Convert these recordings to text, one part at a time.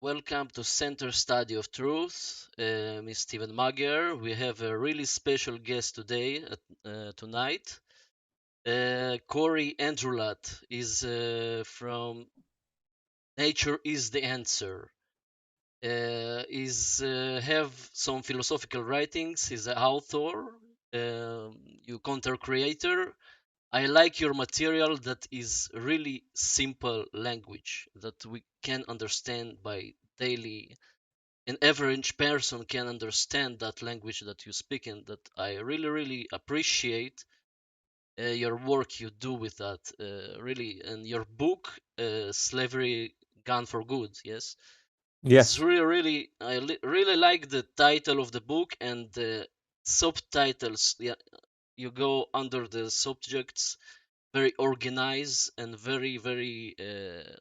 Welcome to Center Study of Truth. Ms. Stephen Mager. We have a really special guest today, tonight. Cory Endrulat is from Nature is the Answer. Is have some philosophical writings. He's an author. You content creator. I like your material that is really simple language that we can understand by daily. An average person can understand that language that you speak, and that I really appreciate your work you do with that, really. And your book, Slavery Gone for Good, yes, is Yes. really really like the title of the book and the subtitles. Yeah, you go under the subjects, very organized and very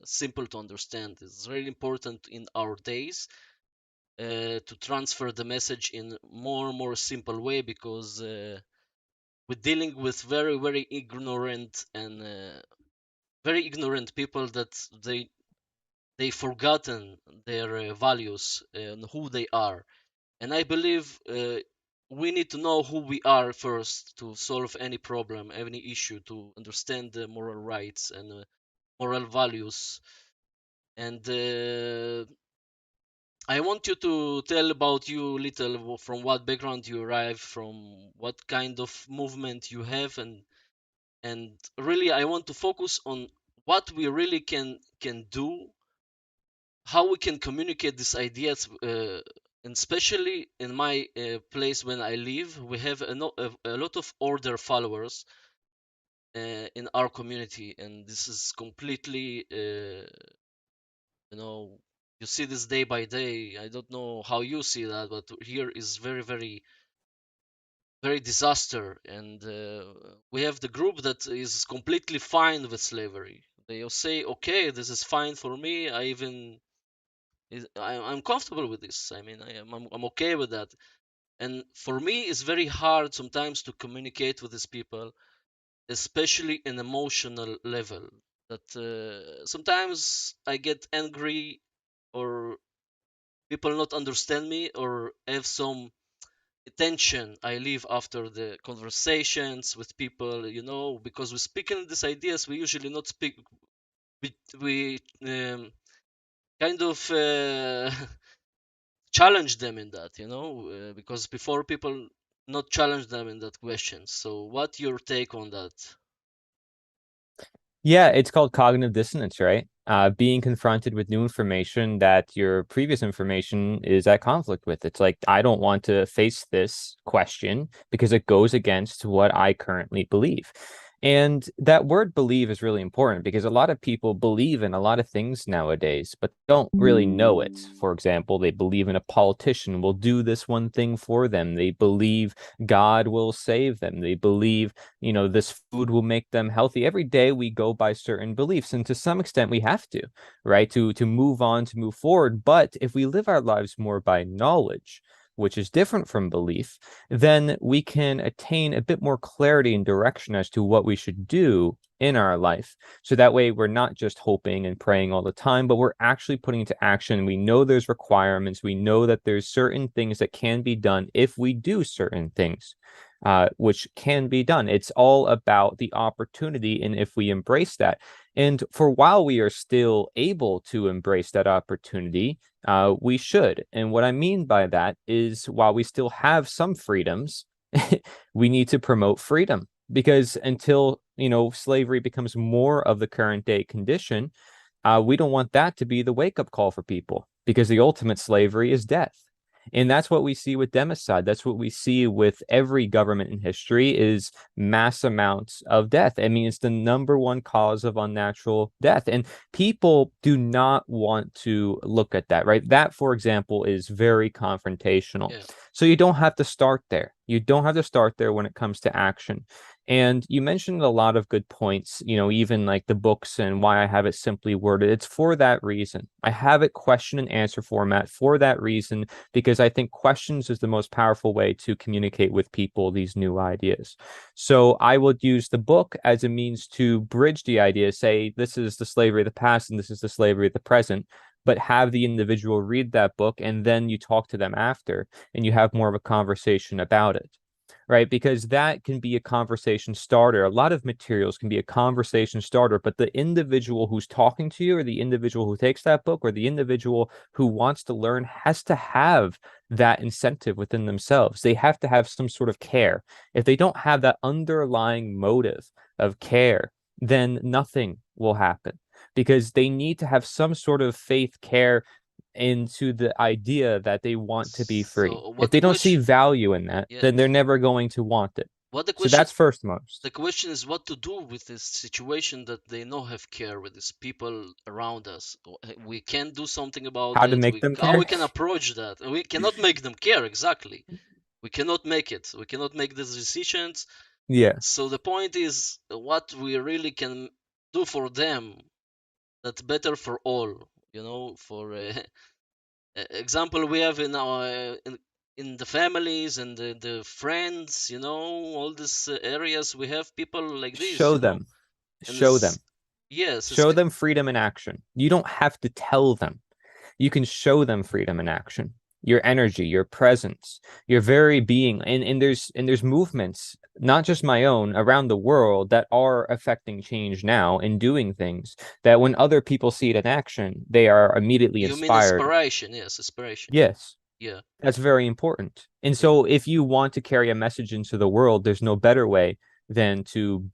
simple to understand. It's really important in our days to transfer the message in more simple way, because we're dealing with very ignorant and very ignorant people that they forgotten their values and who they are. And I believe we need to know who we are first to solve any problem, any issue, to understand the moral rights and moral values. And I want you to tell about you little, from what background you arrive from, what kind of movement you have, and really I want to focus on what we really can do, how we can communicate these ideas, and especially in my place when I live, we have a lot of order followers in our community, and this is completely, you know, you see this day by day. I don't know how you see that, but here is very disaster. And we have the group that is completely fine with slavery. They'll say, okay, this is fine for me. I'm comfortable with this. I mean, I'm okay with that. And for me, it's very hard sometimes to communicate with these people, especially in emotional level. That sometimes I get angry, or people not understand me, or have some tension I leave after the conversations with people, because we speak in these ideas, we usually not speak. We kind of challenge them in that, because before people not challenge them in that question. So, what your take on that? Yeah, it's called cognitive dissonance, right? Being confronted with new information that your previous information is at conflict with. It's like, I don't want to face this question because it goes against what I currently believe. And that word believe is really important because a lot of people believe in a lot of things nowadays, but don't really know it. For example, they believe in a politician will do this one thing for them. They believe God will save them. They believe this food will make them healthy. Every day we go by certain beliefs, and to some extent we have to, right? To move on, to move forward. But if we live our lives more by knowledge, which is different from belief, then we can attain a bit more clarity and direction as to what we should do in our life. So that way we're not just hoping and praying all the time, but we're actually putting into action. We know there's requirements. We know that there's certain things that can be done if we do certain things, which can be done. It's all about the opportunity and if we embrace that. And for while we are still able to embrace that opportunity, we should. And what I mean by that is while we still have some freedoms, we need to promote freedom because until, slavery becomes more of the current day condition, we don't want that to be the wake up call for people because the ultimate slavery is death. And that's what we see with democide. That's what we see with every government in history is mass amounts of death. I mean, it's the number one cause of unnatural death. And people do not want to look at that, right? That, for example, is very confrontational. Yeah, So you don't have to start there. You don't have to start there when it comes to action. And you mentioned a lot of good points, even like the books and why I have it simply worded. It's for that reason. I have it question and answer format for that reason, because I think questions is the most powerful way to communicate with people these new ideas. So I would use the book as a means to bridge the idea, say, this is the slavery of the past and this is the slavery of the present. but have the individual read that book and then you talk to them after and you have more of a conversation about it. Right, because that can be a conversation starter. A lot of materials can be a conversation starter, but the individual who's talking to you, or the individual who takes that book, or the individual who wants to learn has to have that incentive within themselves. They have to have some sort of care. If they don't have that underlying motive of care, then nothing will happen because they need to have some sort of faith, care into the idea that they want to be free. So If what the they don't see question? value in that, Yeah. then they're never going to want it. What the So question? that's first most. The question is what to do with this situation that they know have care with these people around us. We can do something about How to it. make them How care? we can approach that. We cannot make them care exactly. We cannot make it. We cannot make these decisions. Yeah. So the point is what we really can do for them that's better for all. For example, we have in our in the families and the friends, all these areas we have people like this, Show them. and Show it's them. yes, Show them freedom in action. You don't have to tell them. You can show them freedom in action. Your energy, your presence, your very being. And there's movements, not just my own, around the world that are affecting change now and doing things that when other people see it in action, they are immediately you mean inspired. inspiration? Yes, inspiration. Yes. Yeah, That's very important. And yeah. so if you want to carry a message into the world, there's no better way than to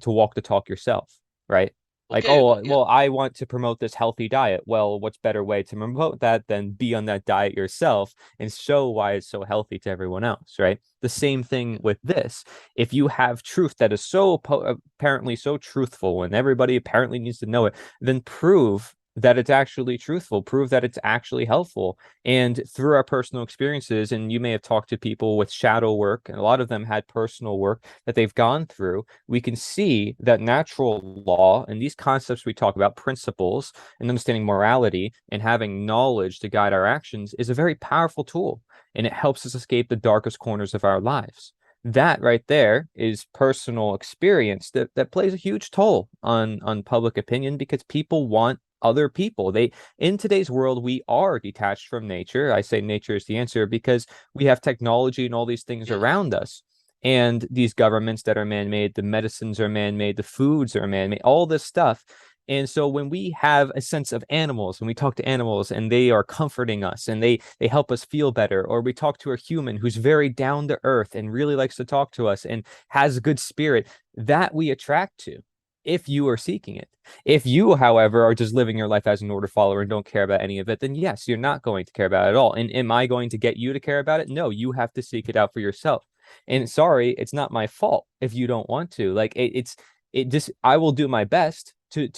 walk the talk yourself, right? Like, Okay, oh, yeah, well, I want to promote this healthy diet. Well, what's better way to promote that than be on that diet yourself and show why it's so healthy to everyone else, right? The same thing yeah, with this. If you have truth that is so apparently so truthful and everybody apparently needs to know it, then prove that it's actually truthful, prove that it's actually helpful, and through our personal experiences, and you may have talked to people with shadow work, and a lot of them had personal work that they've gone through, we can see that natural law and these concepts we talk about, principles and understanding morality and having knowledge to guide our actions, is a very powerful tool. And it helps us escape the darkest corners of our lives. That right there is personal experience that plays a huge toll on public opinion because people want other people. In today's world, we are detached from nature. I say nature is the answer because we have technology and all these things yeah, around us. And these governments that are man-made, the medicines are man-made, the foods are man-made, all this stuff. And so when we have a sense of animals, when we talk to animals and they are comforting us and they help us feel better, or we talk to a human who's very down to earth and really likes to talk to us and has a good spirit, that we attract to if you are seeking it. If you, however, are just living your life as an order follower and don't care about any of it, then yes, you're not going to care about it at all. And am I going to get you to care about it? No, you have to seek it out for yourself. And sorry, it's not my fault if you don't want to. Like it just I will do my best to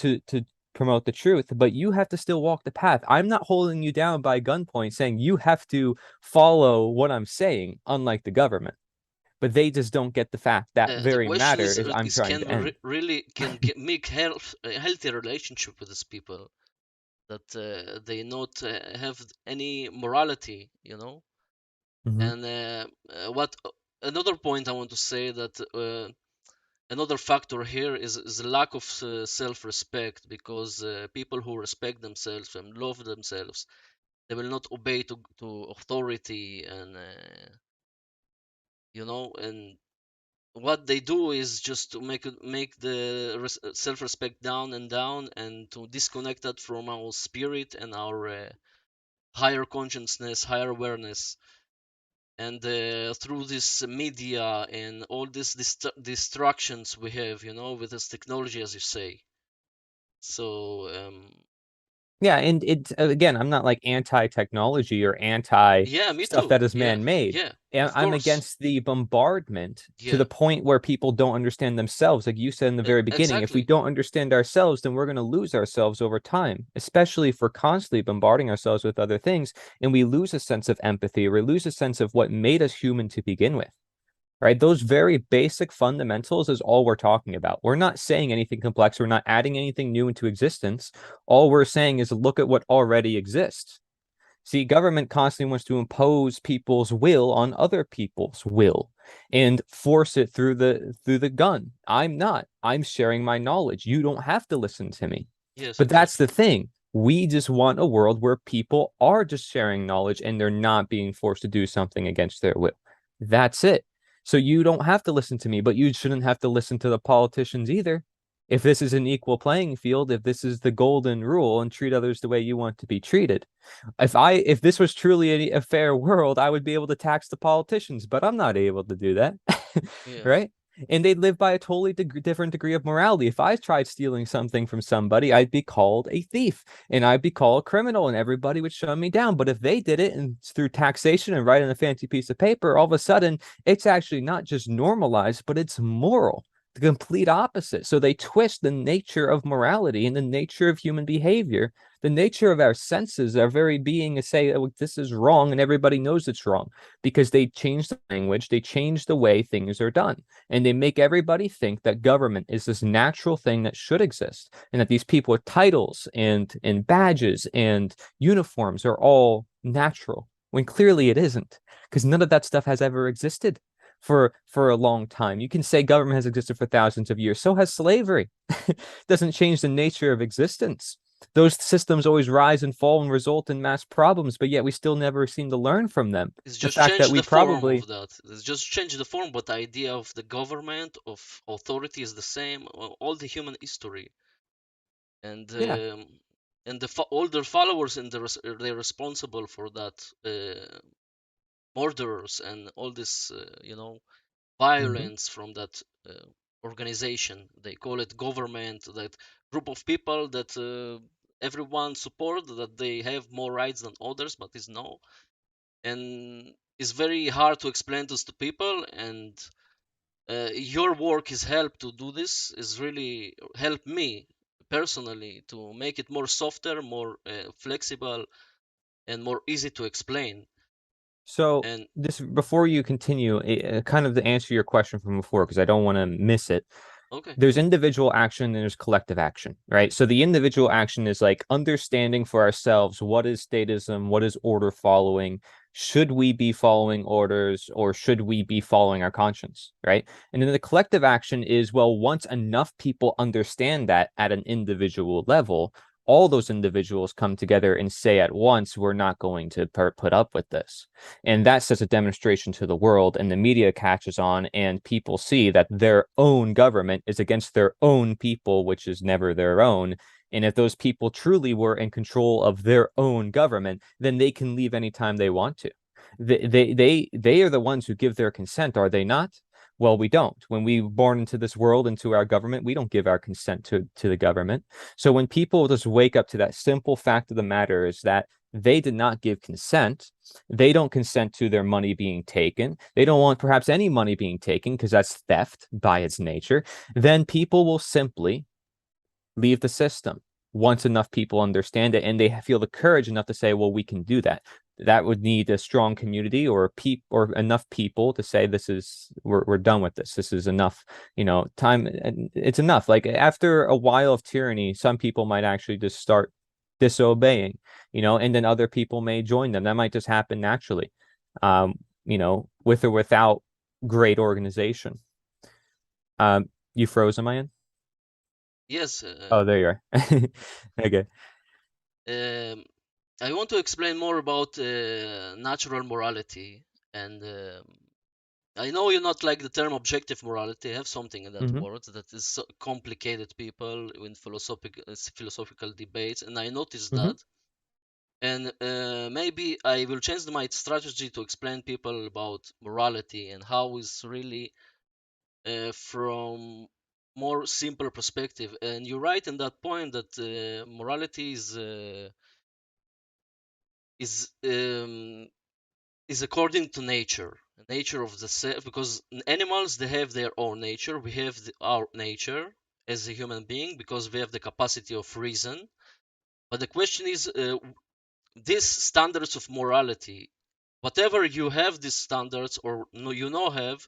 promote the truth, but you have to still walk the path. I'm not holding you down by gunpoint saying you have to follow what I'm saying, unlike the government. But they just don't get the fact that the very question matter is, is I'm trying to end. really can get, make a healthy relationship with these people that they not have any morality, Mhm. and what another point I want to say that another factor here is the lack of self-respect, because people who respect themselves and love themselves, they will not obey to authority, and and what they do is just to make the self-respect down and down, and to disconnect that from our spirit and our higher consciousness, higher awareness. And through this media and all these distractions we have, with this technology, as you say. So Yeah, and it's again, I'm not like anti-technology or anti yeah, me stuff too. that is Yeah, man-made. yeah, And of I'm course. against the bombardment to Yeah, the point where people don't understand themselves. Like you said in the very beginning, if we exactly. don't understand ourselves, then we're going to lose ourselves over time, especially if we're constantly bombarding ourselves with other things and we lose a sense of empathy or we lose a sense of what made us human to begin with. Right? Those very basic fundamentals is all we're talking about. We're not saying anything complex. We're not adding anything new into existence. All we're saying is look at what already exists. See, government constantly wants to impose people's will on other people's will and force it through the gun. I'm not. I'm sharing my knowledge. You don't have to listen to me. Yes, But that's exactly. the thing. We just want a world where people are just sharing knowledge and they're not being forced to do something against their will. That's it. So you don't have to listen to me, but you shouldn't have to listen to the politicians either. If this is an equal playing field, if this is the golden rule and treat others the way you want to be treated. If this was truly a fair world, I would be able to tax the politicians, but I'm not able to do that. Yes. Right? And they live by a totally different degree of morality. If I tried stealing something from somebody, I'd be called a thief and I'd be called a criminal and everybody would shut me down. But if they did it and through taxation and write on a fancy piece of paper, all of a sudden it's actually not just normalized, but it's moral. The complete opposite. So they twist the nature of morality and the nature of human behavior, the nature of our senses, our very being, to say, oh, this is wrong, and everybody knows it's wrong because they change the language, they change the way things are done, and they make everybody think that government is this natural thing that should exist, and that these people with titles and badges and uniforms are all natural, when clearly it isn't, because none of that stuff has ever existed for a long time. You can say government has existed for thousands of years. So has slavery. Doesn't change the nature of existence. Those systems always rise and fall and result in mass problems, but yet we still never seem to learn from them. It's The just fact that change we the form probably, of that. It's just change the form, but the idea of the government, of authority is the same. All the human history, and yeah. all their followers, and they're responsible for that. Murderers and all this, Mm-hmm. violence from that organization. They call it government. That group of people that everyone support, that they have more rights than others, but is no, and it's very hard to explain this to people. And your work is help to do this, is really help me personally to make it more softer, more flexible, and more easy to explain. So And this before you continue, kind of to answer your question from before, because I don't want to miss it. okay. There's individual action and there's collective action, right? So the individual action is like understanding for ourselves what is statism, what is order following, should we be following orders or should we be following our conscience, right? And then the collective action is, well, once enough people understand that at an individual level, all those individuals come together and say at once, we're not going to put up with this. And that sets a demonstration to the world, and the media catches on, and people see that their own government is against their own people, which is never their own. And if those people truly were in control of their own government, then they can leave anytime they want to. They are the ones who give their consent, are they not? Well, we don't. When we were born into this world, into our government, we don't give our consent to the government. So when people just wake up to that simple fact of the matter is that they did not give consent, they don't consent to their money being taken. They don't want perhaps any money being taken because that's theft by its nature. Then people will simply leave the system once enough people understand it and they feel the courage enough to say, well, we can do that. That would need a strong community or enough people to say this is we're done with this. This is enough, time. It's enough. Like after a while of tyranny, some people might actually just start disobeying, and then other people may join them. That might just happen naturally, with or without great organization. You froze, am I in? Yes. Oh, there you are. Okay. Um, I want to explain more about natural morality, and I know you not like the term objective morality. I have something in that Hmm. word that is so complicated people in philosophical debates, and I noticed Hmm. that. And maybe I will change my strategy to explain people about morality and how it's really from more simple perspective. And you're right in that point that morality is is according to nature of the self, because animals, they have their own nature, we have our nature as a human being because we have the capacity of reason. But the question is, these standards of morality, whatever you have these standards or no, have,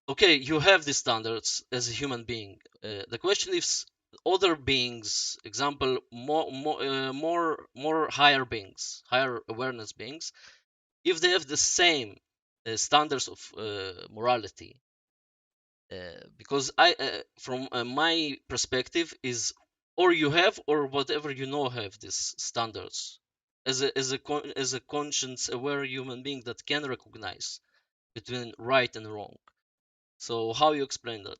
okay, you have these standards as a human being. The question is, other beings, example, more higher beings, higher awareness beings, if they have the same standards of morality. Because I, from my perspective, is or you have, or whatever you know have these standards as a conscience aware human being that can recognize between right and wrong. So how you explain that?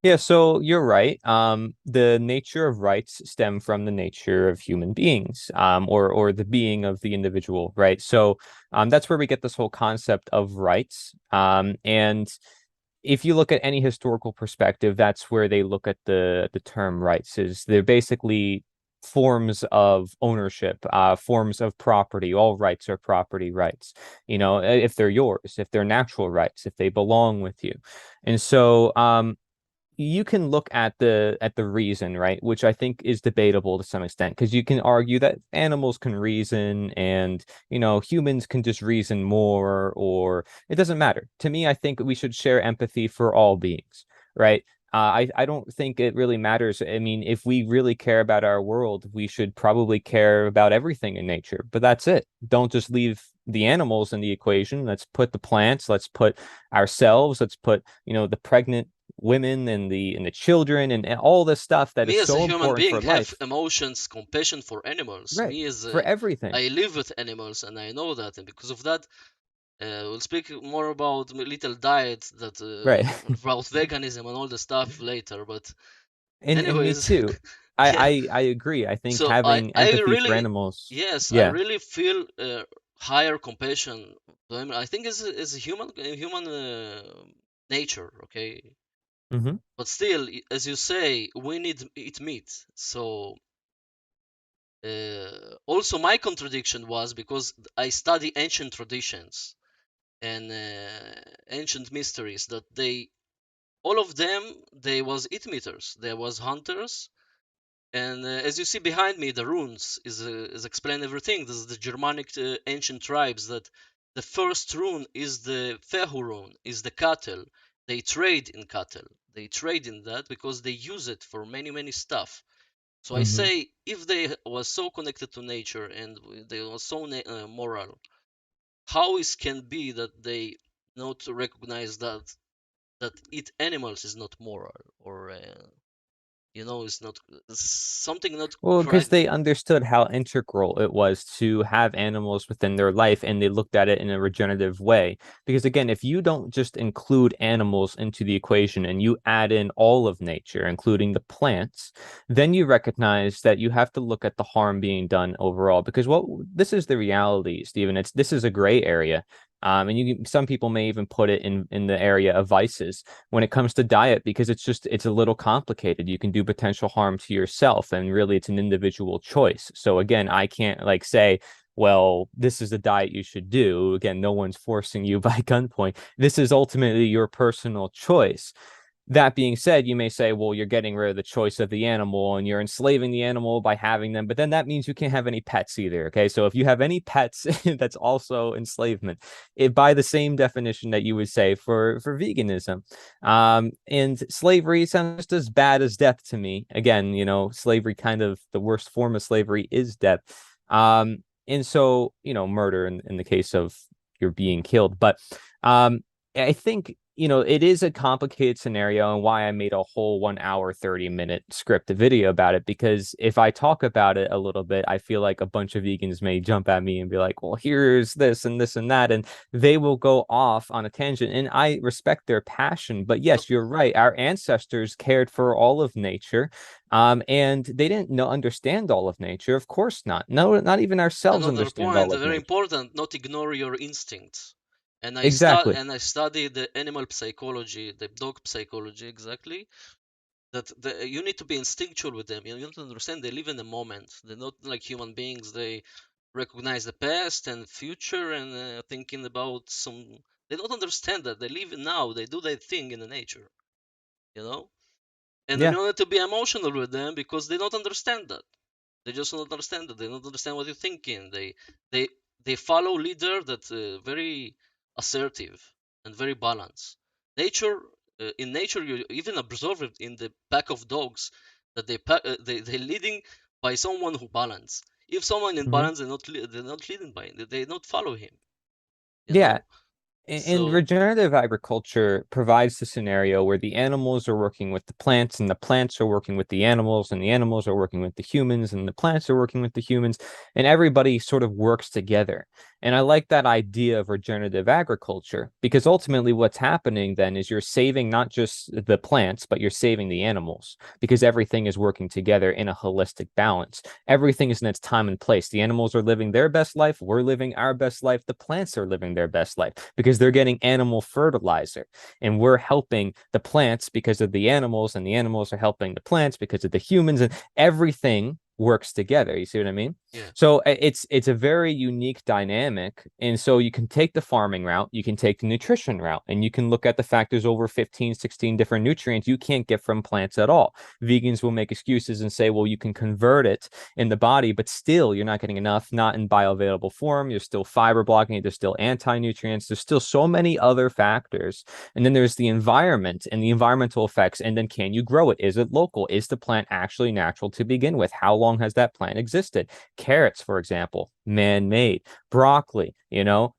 Yeah, so you're right. The nature of rights stem from the nature of human beings, or the being of the individual, right? So, that's where we get this whole concept of rights. And if you look at any historical perspective, that's where they look at the term rights, is they're basically forms of ownership, forms of property. All rights are property rights, if they're yours, if they're natural rights, if they belong with you. And so, you can look at the reason, right, which I think is debatable to some extent, because you can argue that animals can reason and humans can just reason more, or it doesn't matter. To me, I think we should share empathy for all beings, right? I don't think it really matters. I mean, if we really care about our world, we should probably care about everything in nature, but that's it. Don't just leave the animals in the equation. Let's put the plants, let's put ourselves, let's put the pregnant women and the children and all this stuff that is Me as a so human important being for have life. emotions, compassion for animals. Right. Me as For a, everything. I live with animals and I know that, and because of that, we'll speak more about little diets that Right. about veganism and all the stuff later. But And me anyways, too. yeah. I agree. I think So having I empathy for really, animals. yes, I Yeah. really feel higher compassion to them. I think is a human nature, okay. Hmm. But still, as you say, we need eat meat. So also my contradiction was because I study ancient traditions and ancient mysteries that they all of them they was eat meters, there was hunters. And as you see behind me, the runes is explain everything. This is the Germanic ancient tribes that the first rune is the Fehu rune, is the cattle. They trade in cattle. They trade in that because they use it for many stuff. So I Hmm. say, if they was so connected to nature and they were so moral, how it can be that they not recognize that eat animals is not moral, or is not something not Well, because correct. they understood how integral it was to have animals within their life, and they looked at it in a regenerative way. Because again, if you don't just include animals into the equation and you add in all of nature, including the plants, then you recognize that you have to look at the harm being done overall. Because this is the reality, Stephen. This is a gray area. And some people may even put it in the area of vices when it comes to diet, because it's a little complicated. You can do potential harm to yourself, and really it's an individual choice. So again, I can't like say, well, this is the diet you should do. Again, no one's forcing you by gunpoint. This is ultimately your personal choice. That being said, you may say, well, you're getting rid of the choice of the animal and you're enslaving the animal by having them, but then that means you can't have any pets either. Okay. So if you have any pets, that's also enslavement, by the same definition that you would say for veganism. And slavery sounds just as bad as death to me. Again, slavery, kind of the worst form of slavery is death. And so, murder in the case of you're being killed. But I think it is a complicated scenario, and why I made a whole 1 hour, 30-minute script video about it, because if I talk about it a little bit, I feel like a bunch of vegans may jump at me and be like, well, here's this and this and that, and they will go off on a tangent. And I respect their passion, but No, yes, you're right. Our ancestors cared for all of nature, and they didn't know understand all of nature. Of course not. No, not even ourselves another understand point, all of very nature. important, not ignore your instincts. And Exactly. I study the animal psychology, the dog psychology exactly. That you need to be instinctual with them. You need to understand they live in the moment. They're not like human beings. They recognize the past and future and thinking about some. They don't understand that they live in now. They do their thing in the nature, you know. And then Yeah. you need to be emotional with them because they don't understand that. They just don't understand that. They don't understand what you're thinking. They they follow leader that very assertive and very balanced. Nature in nature you even observe it in the pack of dogs that they leading by someone who balance. If someone in Hmm. balance, they're not leading by. They not follow him. You Yeah. know. And So regenerative agriculture provides the scenario where the animals are working with the plants, and the plants are working with the animals, and the animals are working with the humans, and the plants are working with the humans, and everybody sort of works together. And I like that idea of regenerative agriculture because ultimately what's happening then is you're saving not just the plants, but you're saving the animals because everything is working together in a holistic balance. Everything is in its time and place. The animals are living their best life. We're living our best life. The plants are living their best life because they're getting animal fertilizer. And we're helping the plants because of the animals, and the animals are helping the plants because of the humans, and everything works together. You see what I mean? yeah, So it's a very unique dynamic. And so you can take the farming route, you can take the nutrition route, and you can look at the fact there's over 15, 16 different nutrients you can't get from plants at all. Vegans will make excuses and say, well, you can convert it in the body, but still you're not getting enough, not in bioavailable form. You're still fiber blocking it. There's still anti-nutrients. There's still so many other factors. And then there's the environment and the environmental effects. And then can you grow it? Is it local? Is the plant actually natural to begin with? How long has that plant existed? Carrots, for example, man-made. Broccoli,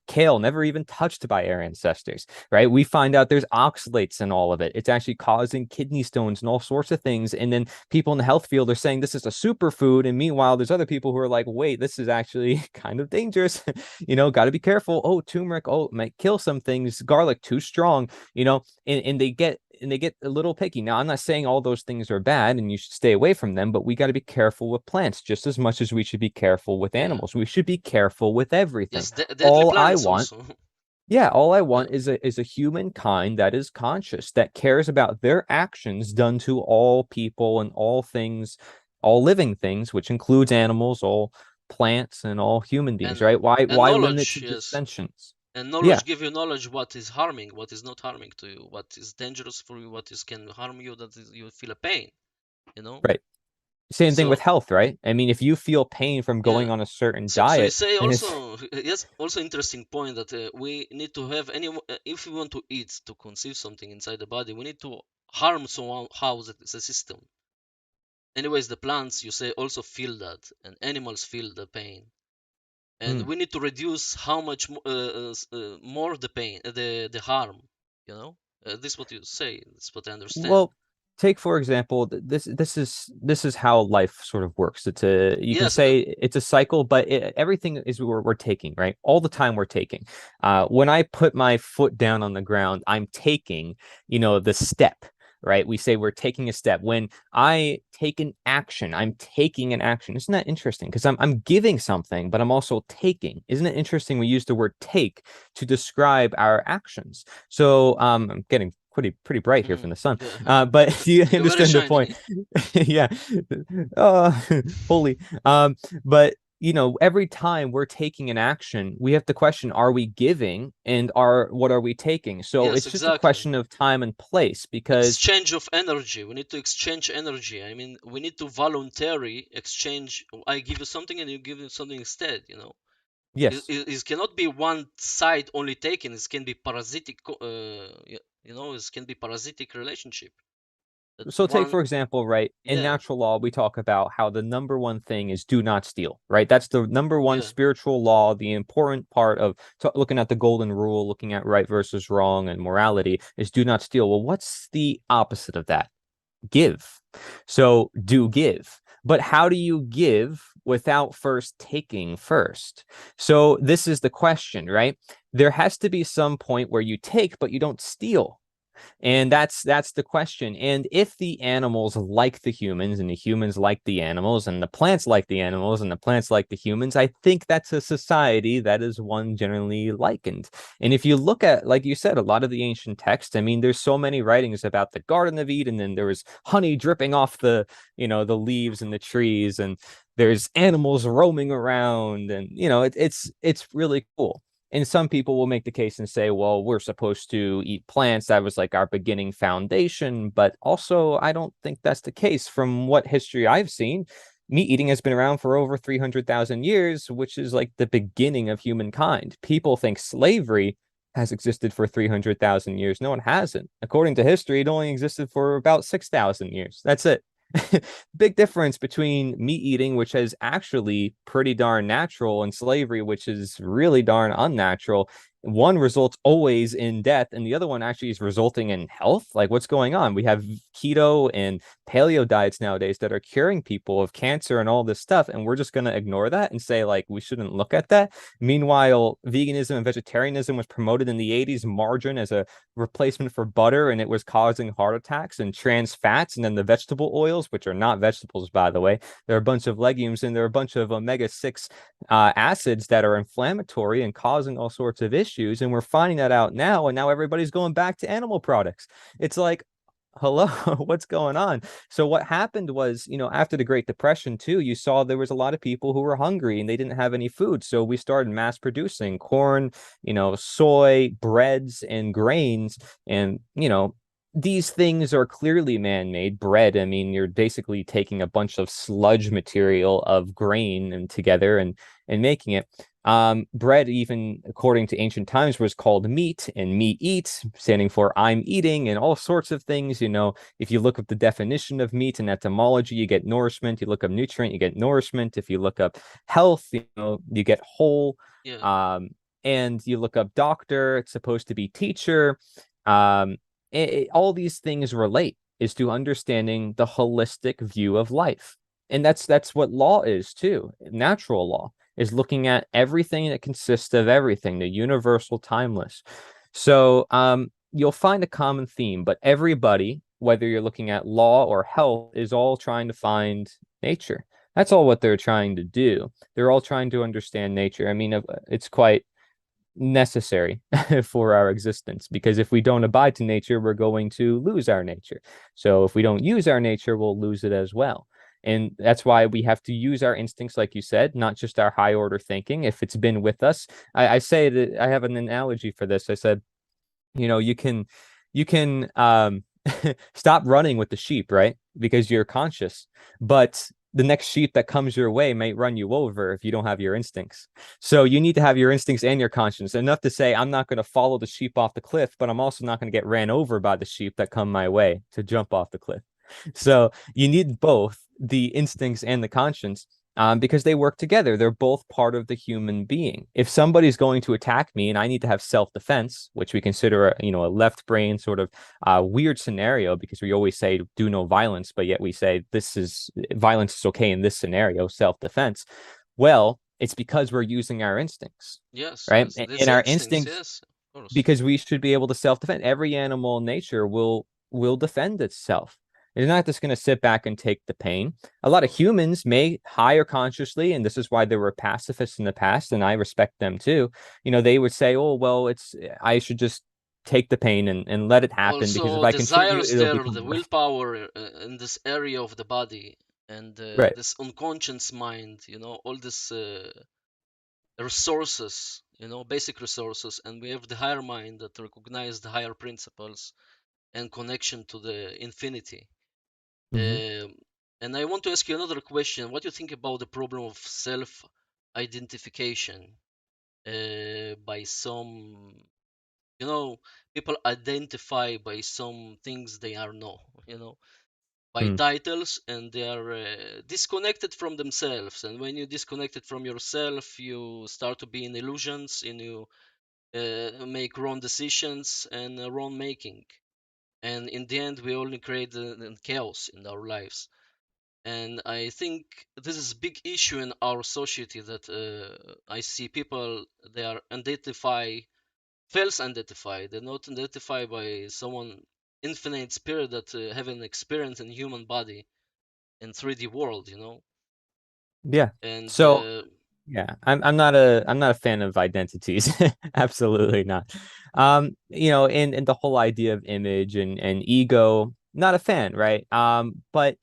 kale, never even touched by our ancestors, right? We find out there's oxalates in all of it. It's actually causing kidney stones and all sorts of things. And then people in the health field are saying this is a superfood. And meanwhile, there's other people who are like, wait, this is actually kind of dangerous. Got to be careful. Oh, turmeric, oh, it might kill some things. Garlic, too strong, and they get a little picky. Now, I'm not saying all those things are bad and you should stay away from them, but we got to be careful with plants just as much as we should be careful with yeah, animals. We should be careful with everything. yes, deadly All I plants want also. yeah, all I Yeah, want is a humankind that is conscious, that cares about their actions done to all people and all things, all living things, which includes animals, all plants, and all human beings, and right? Why and why limit it knowledge, to just yes, sentience? and Yeah, knowledge give you knowledge what is harming, what is not harming to you, what is dangerous for you, what is can harm you, that is, you feel a pain, you know. right. Same thing with So health, right? I mean, if you feel pain from yeah, going on a certain so you diet, say then it's also yes, also interesting point that we need to have any if we want to eat to conceive something inside the body, we need to harm somehow the system. Anyways, the plants you say also feel that, and animals feel the pain, and Hmm. we need to reduce how much more the pain, the harm. You know, this is what you say. That's what I understand. Well, take for example, this is how life sort of works. You can Yes, say it's a cycle, but everything is we're taking, right? All the time we're taking. When I put my foot down on the ground, I'm taking, the step, right? We say we're taking a step. When I take an action, I'm taking an action. Isn't that interesting? Because I'm giving something, but I'm also taking. Isn't it interesting? We use the word take to describe our actions. So I'm getting pretty bright here from mhm, the sun. yeah, But you you're very understand the point. shiny. Yeah. Uh, holy. But every time we're taking an action, we have to question, are we giving and what are we taking? So Yes, it's just a exactly. question of time and place because Exchange of energy. We need to exchange energy. I mean, we need to voluntarily exchange. I give you something and you give me something instead. You know, yes. it cannot be one side only taken. It can be parasitic. It can be parasitic relationship. That So take one, for example, right, in yeah, natural law, we talk about how the number one thing is do not steal, right? That's the number one yeah. spiritual law, the important part of looking at the golden rule, looking at right versus wrong and morality is do not steal. Well, what's the opposite of that? Give. So do give. But how do you give without first taking first? So this is the question, right? There has to be some point where you take, but you don't steal. And that's the question. And if the animals like the humans and the humans like the animals and the plants like the animals and the plants like the humans, I think that's a society that is one generally likened. And if you look at, like you said, a lot of the ancient texts, I mean, there's so many writings about the Garden of Eden, and there was honey dripping off the leaves and the trees, and there's animals roaming around, and it's really cool. And some people will make the case and say, well, we're supposed to eat plants. That was like our beginning foundation. But also, I don't think that's the case. From what history I've seen, meat eating has been around for over 300,000 years, which is like the beginning of humankind. People think slavery has existed for 300,000 years. No, it hasn't. According to history, it only existed for about 6,000 years. That's it. Big difference between meat eating, which is actually pretty darn natural, and slavery, which is really darn unnatural. one results always in death and the other one actually is resulting in health? Like, what's going on? We have keto and paleo diets nowadays that are curing people of cancer and all this stuff, and we're just going to ignore that and say like we shouldn't look at that. Meanwhile, veganism and vegetarianism was promoted in the 80s, margarine as a replacement for butter, and it was causing heart attacks, and trans fats, and then the vegetable oils, which are not vegetables, by the way. They're a bunch of legumes, and they're a bunch of omega-6 acids that are inflammatory and causing all sorts of issues. And we're finding that out now. And now everybody's going back to animal products. It's like, hello, what's going on? So what happened was, after the Great Depression too, you saw there was a lot of people who were hungry and they didn't have any food. So we started mass producing corn, soy, breads, and grains. And, these things are clearly man-made. Bread, I mean, you're basically taking a bunch of sludge material of grain and together and making it. Bread, even according to ancient times, was called meat, and meat eats, standing for I'm eating, and all sorts of things. If you look up the definition of meat and etymology, you get nourishment. You look up nutrient, you get nourishment. If you look up health, you get whole. Yeah. Um, and you look up doctor, it's supposed to be teacher. Um, all these things relate is to understanding the holistic view of life. And that's what law is too. Natural law is looking at everything that consists of everything, the universal timeless. So you'll find a common theme, but everybody, whether you're looking at law or health, is all trying to find nature. That's all what they're trying to do. They're all trying to understand nature. I mean, it's quite necessary for our existence, because if we don't abide to nature, we're going to lose our nature. So if we don't use our nature, we'll lose it as well. And that's why we have to use our instincts, like you said, not just our high order thinking. If it's been with us, I say that I have an analogy for this. I said, you can stop running with the sheep, right? Because you're conscious. But the next sheep that comes your way might run you over if you don't have your instincts. So you need to have your instincts and your conscience enough to say, I'm not going to follow the sheep off the cliff, but I'm also not going to get ran over by the sheep that come my way to jump off the cliff. So you need both the instincts and the conscience, because they work together. They're both part of the human being. If somebody's going to attack me and I need to have self-defense, which we consider a left brain sort of weird scenario, because we always say do no violence, but yet we say violence is okay in this scenario, self-defense. Well, it's because we're using our instincts, Yes, right? yes. These And our instincts, instincts, yes, of course. because we should be able to self-defend. Every animal in nature will defend itself. It's not just going to sit back and take the pain. A lot of No. humans may higher consciously, and this is why there were pacifists in the past, and I respect them too. They would say, "Oh, well, I should just take the pain and let it happen, because if Also, I contribute, desires it'll there, become the worth." willpower in this area of the body, and Right. this unconscious mind, all this resources, basic resources, and we have the higher mind that recognize the higher principles and connection to the infinity. Hmm. Um, and I want to ask you another question. What do you think about the problem of self-identification by some, you know, people identify by some things they are not, by Mm. titles, and they are disconnected from themselves. And when you disconnected from yourself, you start to be in illusions, and you make wrong decisions and wrong making. And in the end, we only create chaos in our lives. And I think this is a big issue in our society that I see people, they are identify false identify, they're not identified by someone infinite spirit that have an experience in human body in 3D world, Yeah. and So yeah, I'm not a fan of identities. Absolutely not. And the whole idea of image and ego, not a fan, right? But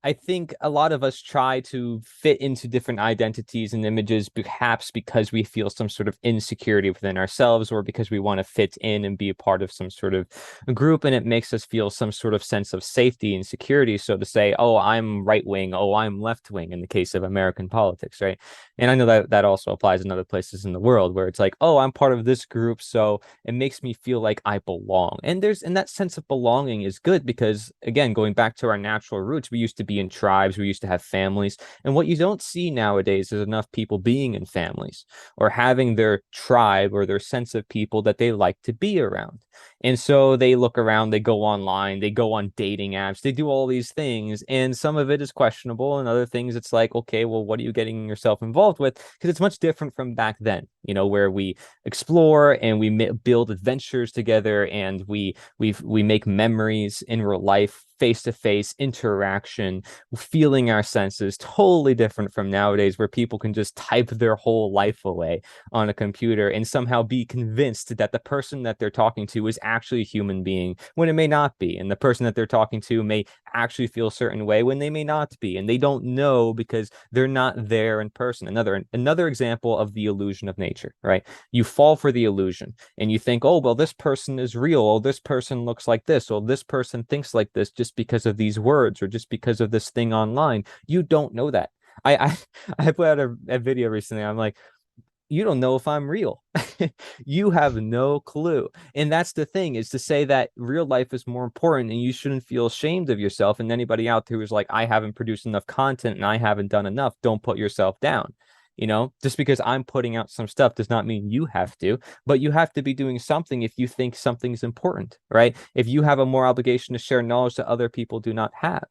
I think a lot of us try to fit into different identities and images, perhaps because we feel some sort of insecurity within ourselves, or because we want to fit in and be a part of some sort of group, and it makes us feel some sort of sense of safety and security. So to say, oh, I'm right wing, oh, I'm left wing, in the case of American politics, right? And I know that that also applies in other places in the world, where it's like, oh, I'm part of this group, so it makes me feel like I belong. And that sense of belonging is good, because again, going back to our natural roots, we used to be be in tribes. We used to have families. And what you don't see nowadays is enough people being in families or having their tribe or their sense of people that they like to be around. And so they look around, they go online, they go on dating apps, they do all these things. And some of it is questionable, and other things it's like, okay, well, what are you getting yourself involved with? Because it's much different from back then, where we explore and we build adventures together, and we make memories in real life, face to face interaction, feeling our senses. Totally different from nowadays, where people can just type their whole life away on a computer and somehow be convinced that the person that they're talking to is actually a human being when it may not be, and the person that they're talking to may actually feel a certain way when they may not be, and they don't know because they're not there in person. Another example of the illusion of nature, right? You fall for the illusion and you think, oh, well, this person is real. Oh, this person looks like this. Oh, this person thinks like this just because of these words or just because of this thing online. You don't know that. I I put out a video recently. I'm like, you don't know if I'm real. You have no clue. And that's the thing, is to say that real life is more important and you shouldn't feel ashamed of yourself. And anybody out there who's like, I haven't produced enough content and I haven't done enough, don't put yourself down. Just because I'm putting out some stuff does not mean you have to, but you have to be doing something if you think something's important, right? If you have a more obligation to share knowledge that other people do not have.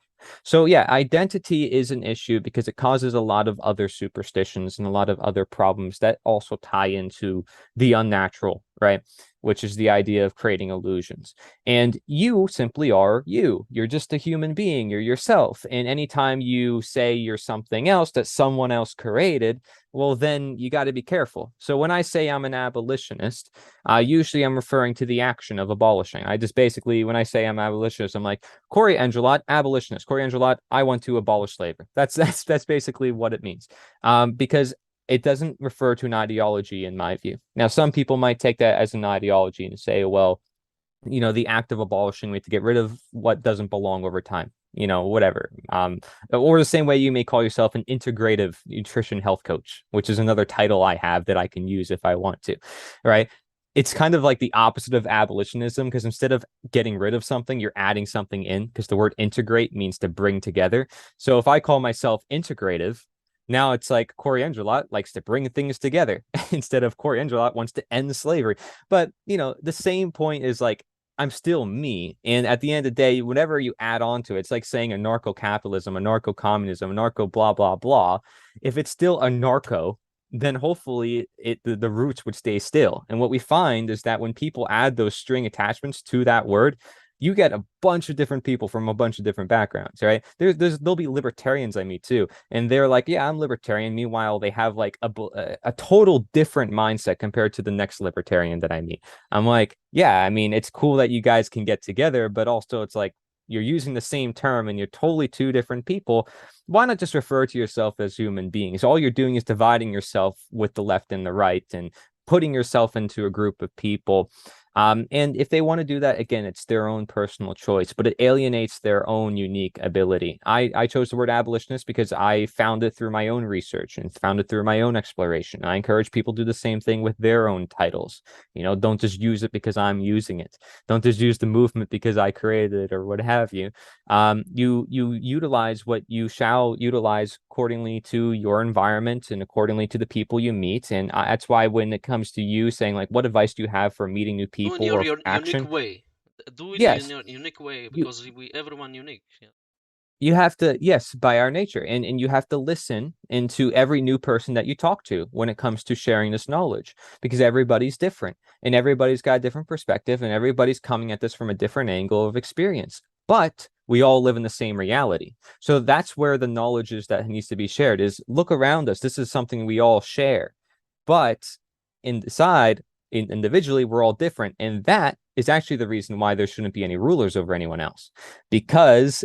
So yeah, identity is an issue because it causes a lot of other superstitions and a lot of other problems that also tie into the unnatural, right? Which is the idea of creating illusions. And you simply are you. You're just a human being. You're yourself. And anytime you say you're something else that someone else created, well, then you got to be careful. So when I say I'm an abolitionist, usually I'm referring to the action of abolishing. I just basically, when I say I'm abolitionist, I'm like, Cory Endrulat, abolitionist. Cory Endrulat, I want to abolish slavery. That's basically what it means. Because it doesn't refer to an ideology in my view. Now, some people might take that as an ideology and say, well, the act of abolishing, we have to get rid of what doesn't belong over time, whatever. Or the same way you may call yourself an integrative nutrition health coach, which is another title I have that I can use if I want to, right? It's kind of like the opposite of abolitionism, because instead of getting rid of something, you're adding something in, because the word integrate means to bring together. So if I call myself integrative, now it's like Cory Endrulat likes to bring things together instead of Cory Endrulat wants to end slavery. But, the same point is like, I'm still me. And at the end of the day, whatever you add on to it, it's like saying anarcho-capitalism, anarcho-communism, anarcho blah, blah, blah. If it's still anarcho, then hopefully the roots would stay still. And what we find is that when people add those string attachments to that word, you get a bunch of different people from a bunch of different backgrounds, right? There'll be libertarians I meet too, and they're like, yeah, I'm libertarian. Meanwhile, they have like a total different mindset compared to the next libertarian that I meet. I'm like, yeah, I mean, it's cool that you guys can get together, but also it's like you're using the same term and you're totally two different people. Why not just refer to yourself as human beings? All you're doing is dividing yourself with the left and the right and putting yourself into a group of people. And if they want to do that, again, it's their own personal choice, but it alienates their own unique ability. I chose the word abolitionist because I found it through my own research and found it through my own exploration. I encourage people to do the same thing with their own titles. Don't just use it because I'm using it. Don't just use the movement because I created it or what have you. You utilize what you shall utilize accordingly to your environment and accordingly to the people you meet. And that's why when it comes to you saying like, what advice do you have for meeting new Do in people your, or your unique action? way. Do in Yes, your unique way, you because we everyone unique. Yeah. you have to, yes, by our nature, and you have to listen into every new person that you talk to when it comes to sharing this knowledge, because everybody's different and everybody's got a different perspective and everybody's coming at this from a different angle of experience, but we all live in the same reality. So that's where the knowledge is that needs to be shared, is look around us. This is something we all share, but inside, individually, we're all different, and that is actually the reason why there shouldn't be any rulers over anyone else, because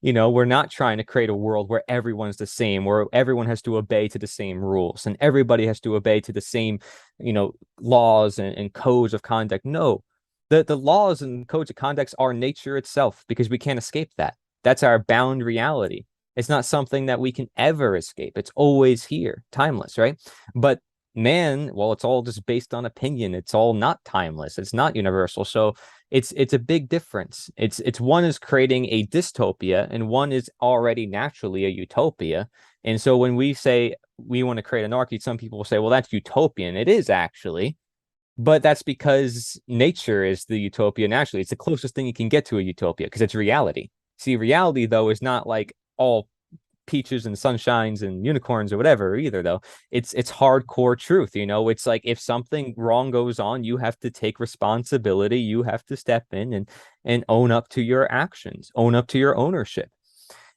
we're not trying to create a world where everyone's the same, where everyone has to obey to the same rules and everybody has to obey to the same, laws and codes of conduct. No, the laws and codes of conduct are nature itself, because we can't escape that. That's our bound reality. It's not something that we can ever escape. It's always here, timeless, right? But man, well, it's all just based on opinion. It's all not timeless. It's not universal. So it's a big difference. It's one is creating a dystopia and one is already naturally a utopia. And so when we say we want to create anarchy, some people will say, well, that's utopian. It is actually, but that's because nature is the utopia naturally. It's the closest thing you can get to a utopia because it's reality. See, reality though is not like all peaches and sunshines and unicorns or whatever either though. It's hardcore truth, you know. It's like if something wrong goes on, you have to take responsibility. You have to step in and own up to your actions, own up to your ownership.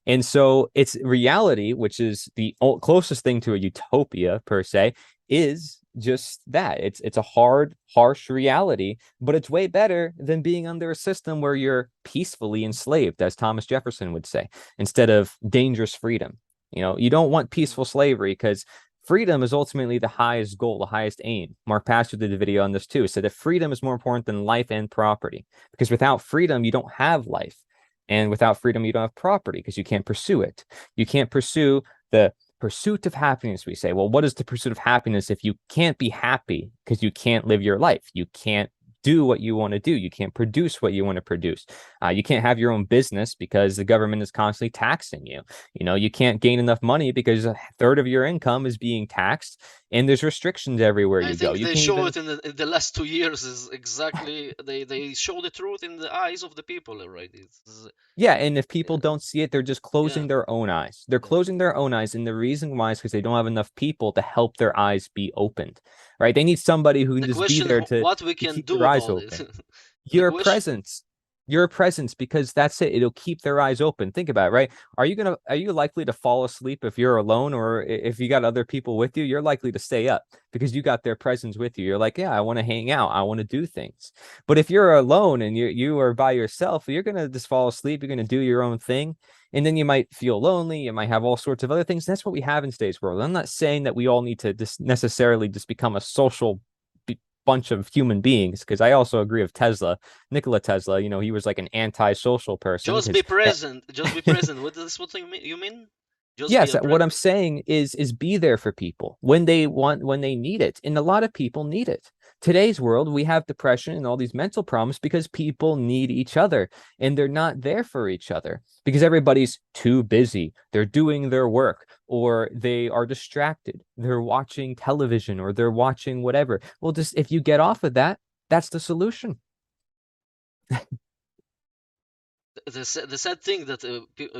And so it's reality, which is the closest thing to a utopia per se, is just that. It's a hard, harsh reality, but it's way better than being under a system where you're peacefully enslaved, as Thomas Jefferson would say, instead of dangerous freedom. You know, you don't want peaceful slavery because freedom is ultimately the highest goal, the highest aim. Mark Pastor did a video on this too, said that freedom is more important than life and property because without freedom, you don't have life. And without freedom, you don't have property because you can't pursue it. You can't pursue the pursuit of happiness. We say, well, what is the pursuit of happiness if you can't be happy because you can't live your life? You can't do what you want to do. You can't produce what you want to produce. You can't have your own business because the government is constantly taxing you. You know, you can't gain enough money because a third of your income is being taxed and there's restrictions everywhere I you go. think You they can't show even it in the last 2 years is exactly they show the truth in the eyes of the people already. Yeah, and if people Yeah, don't see it, they're just yeah, closing their own eyes. They're yeah. closing their own eyes, and the reason why is because they don't have enough people to help their eyes be opened, right? They need somebody who can The just be question there what we to can keep do their eyes about it. open. The Your question presence, your presence, because that's it. It'll keep their eyes open. Think about it, right? Are you likely to fall asleep if you're alone, or if you got other people with you? You're likely to stay up because you got their presence with you. You're like, yeah, I want to hang out. I want to do things. But if you're alone and you are by yourself, you're gonna just fall asleep. You're gonna do your own thing, and then you might feel lonely. You might have all sorts of other things. That's what we have in today's world. I'm not saying that we all need to just necessarily just become a social bunch of human beings because I also agree with Tesla, Nikola Tesla. You know, he was like an antisocial person just be because present. Just be present. What is what you mean? Just be yes, a what I'm present. saying is be there for people when they want, when they need it. And a lot of people need it. Today's world, we have depression and all these mental problems because people need each other and they're not there for each other because everybody's too busy. They're doing their work or they are distracted. They're watching television or they're watching whatever. Well, just if you get off of that, that's the solution. The sad thing that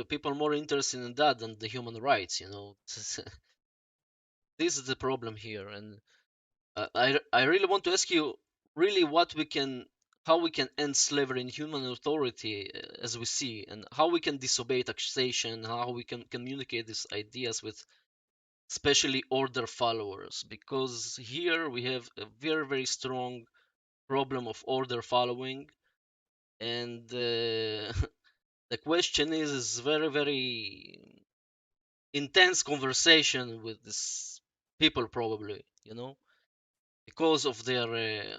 people are more interested in that than the human rights. You know, this is the problem here, and I really want to ask you really what we can how we can end slavery and human authority as we see, and how we can disobey taxation, how we can communicate these ideas with especially order followers, because here we have a very very strong problem of order following, and the question is very very intense conversation with these people probably, you know, because of their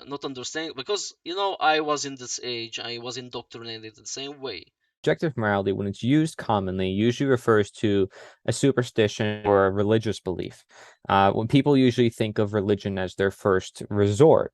not understanding, because you know I was in this age, I was indoctrinated the same way. Objective morality, when it's used commonly, usually refers to a superstition or a religious belief. When people usually think of religion as their first resort,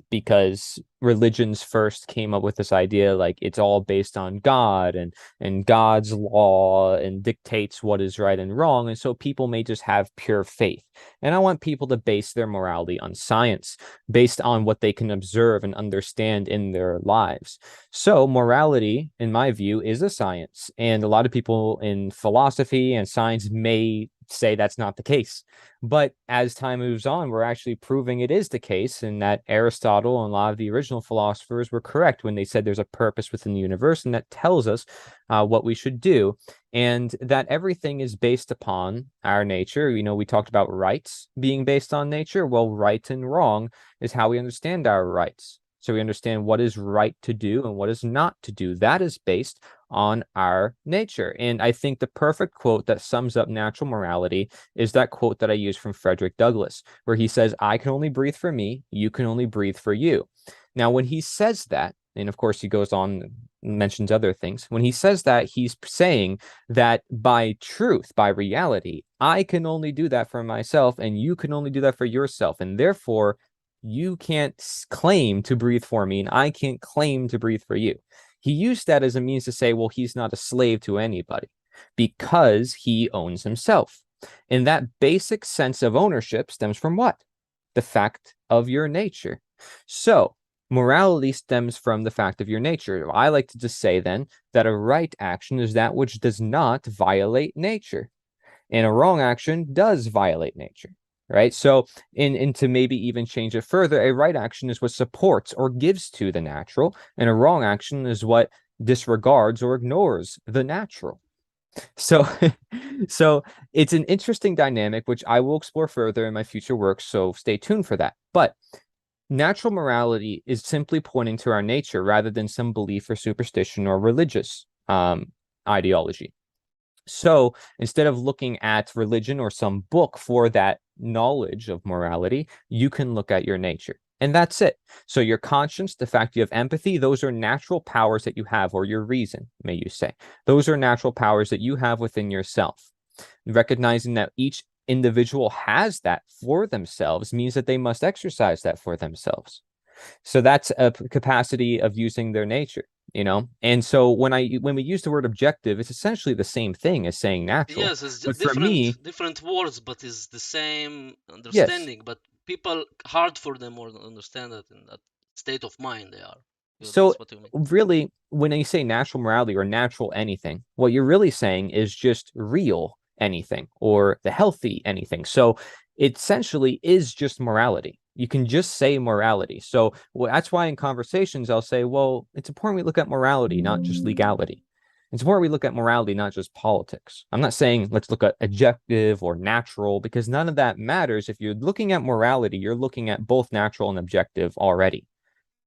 because religions first came up with this idea like it's all based on God and God's law and dictates what is right and wrong, and so people may just have pure faith. And I want people to base their morality on science, based on what they can observe and understand in their lives. So, morality, in my view, is a science. And a lot of people in philosophy and science may say that's not the case. But as time moves on, we're actually proving it is the case, and that Aristotle and a lot of the original philosophers were correct when they said there's a purpose within the universe, and that tells us what we should do, and that everything is based upon our nature. You know, we talked about rights being based on nature. Well, right and wrong is how we understand our rights. So we understand what is right to do and what is not to do. That is based on our nature. And I think the perfect quote that sums up natural morality is that quote that I use from Frederick Douglass, where he says, I can only breathe for me, you can only breathe for you. Now, when he says that, and of course he goes on and mentions other things, when he says that, he's saying that by truth, by reality, I can only do that for myself, and you can only do that for yourself. And therefore, you can't claim to breathe for me, and I can't claim to breathe for you. He used that as a means to say, well, he's not a slave to anybody because he owns himself. And that basic sense of ownership stems from what? The fact of your nature. So, morality stems from the fact of your nature. I like to just say then that a right action is that which does not violate nature, and a wrong action does violate nature, right? So, in to maybe even change it further, a right action is what supports or gives to the natural, and a wrong action is what disregards or ignores the natural. So, so it's an interesting dynamic which I will explore further in my future works. So stay tuned for that. But natural morality is simply pointing to our nature rather than some belief or superstition or religious ideology. So instead of looking at religion or some book for that knowledge of morality, you can look at your nature. And that's it. So your conscience, the fact you have empathy, those are natural powers that you have, or your reason, may you say. Those are natural powers that you have within yourself. Recognizing that each individual has that for themselves means that they must exercise that for themselves. So that's a capacity of using their nature, you know? And so when we use the word objective, it's essentially the same thing as saying natural. Yes, it's But for me, different words, but it's the same yes. understanding. But people hard for them or understand that in that state of mind they are. So That's what you mean. really, when you say natural morality or natural anything, what you're really saying is just real anything or the healthy anything. So it essentially is just morality. You can just say morality. So that's why in conversations I'll say, well, it's important we look at morality, not just legality. It's important we look at morality, not just politics. I'm not saying let's look at objective or natural because none of that matters. If you're looking at morality, you're looking at both natural and objective already.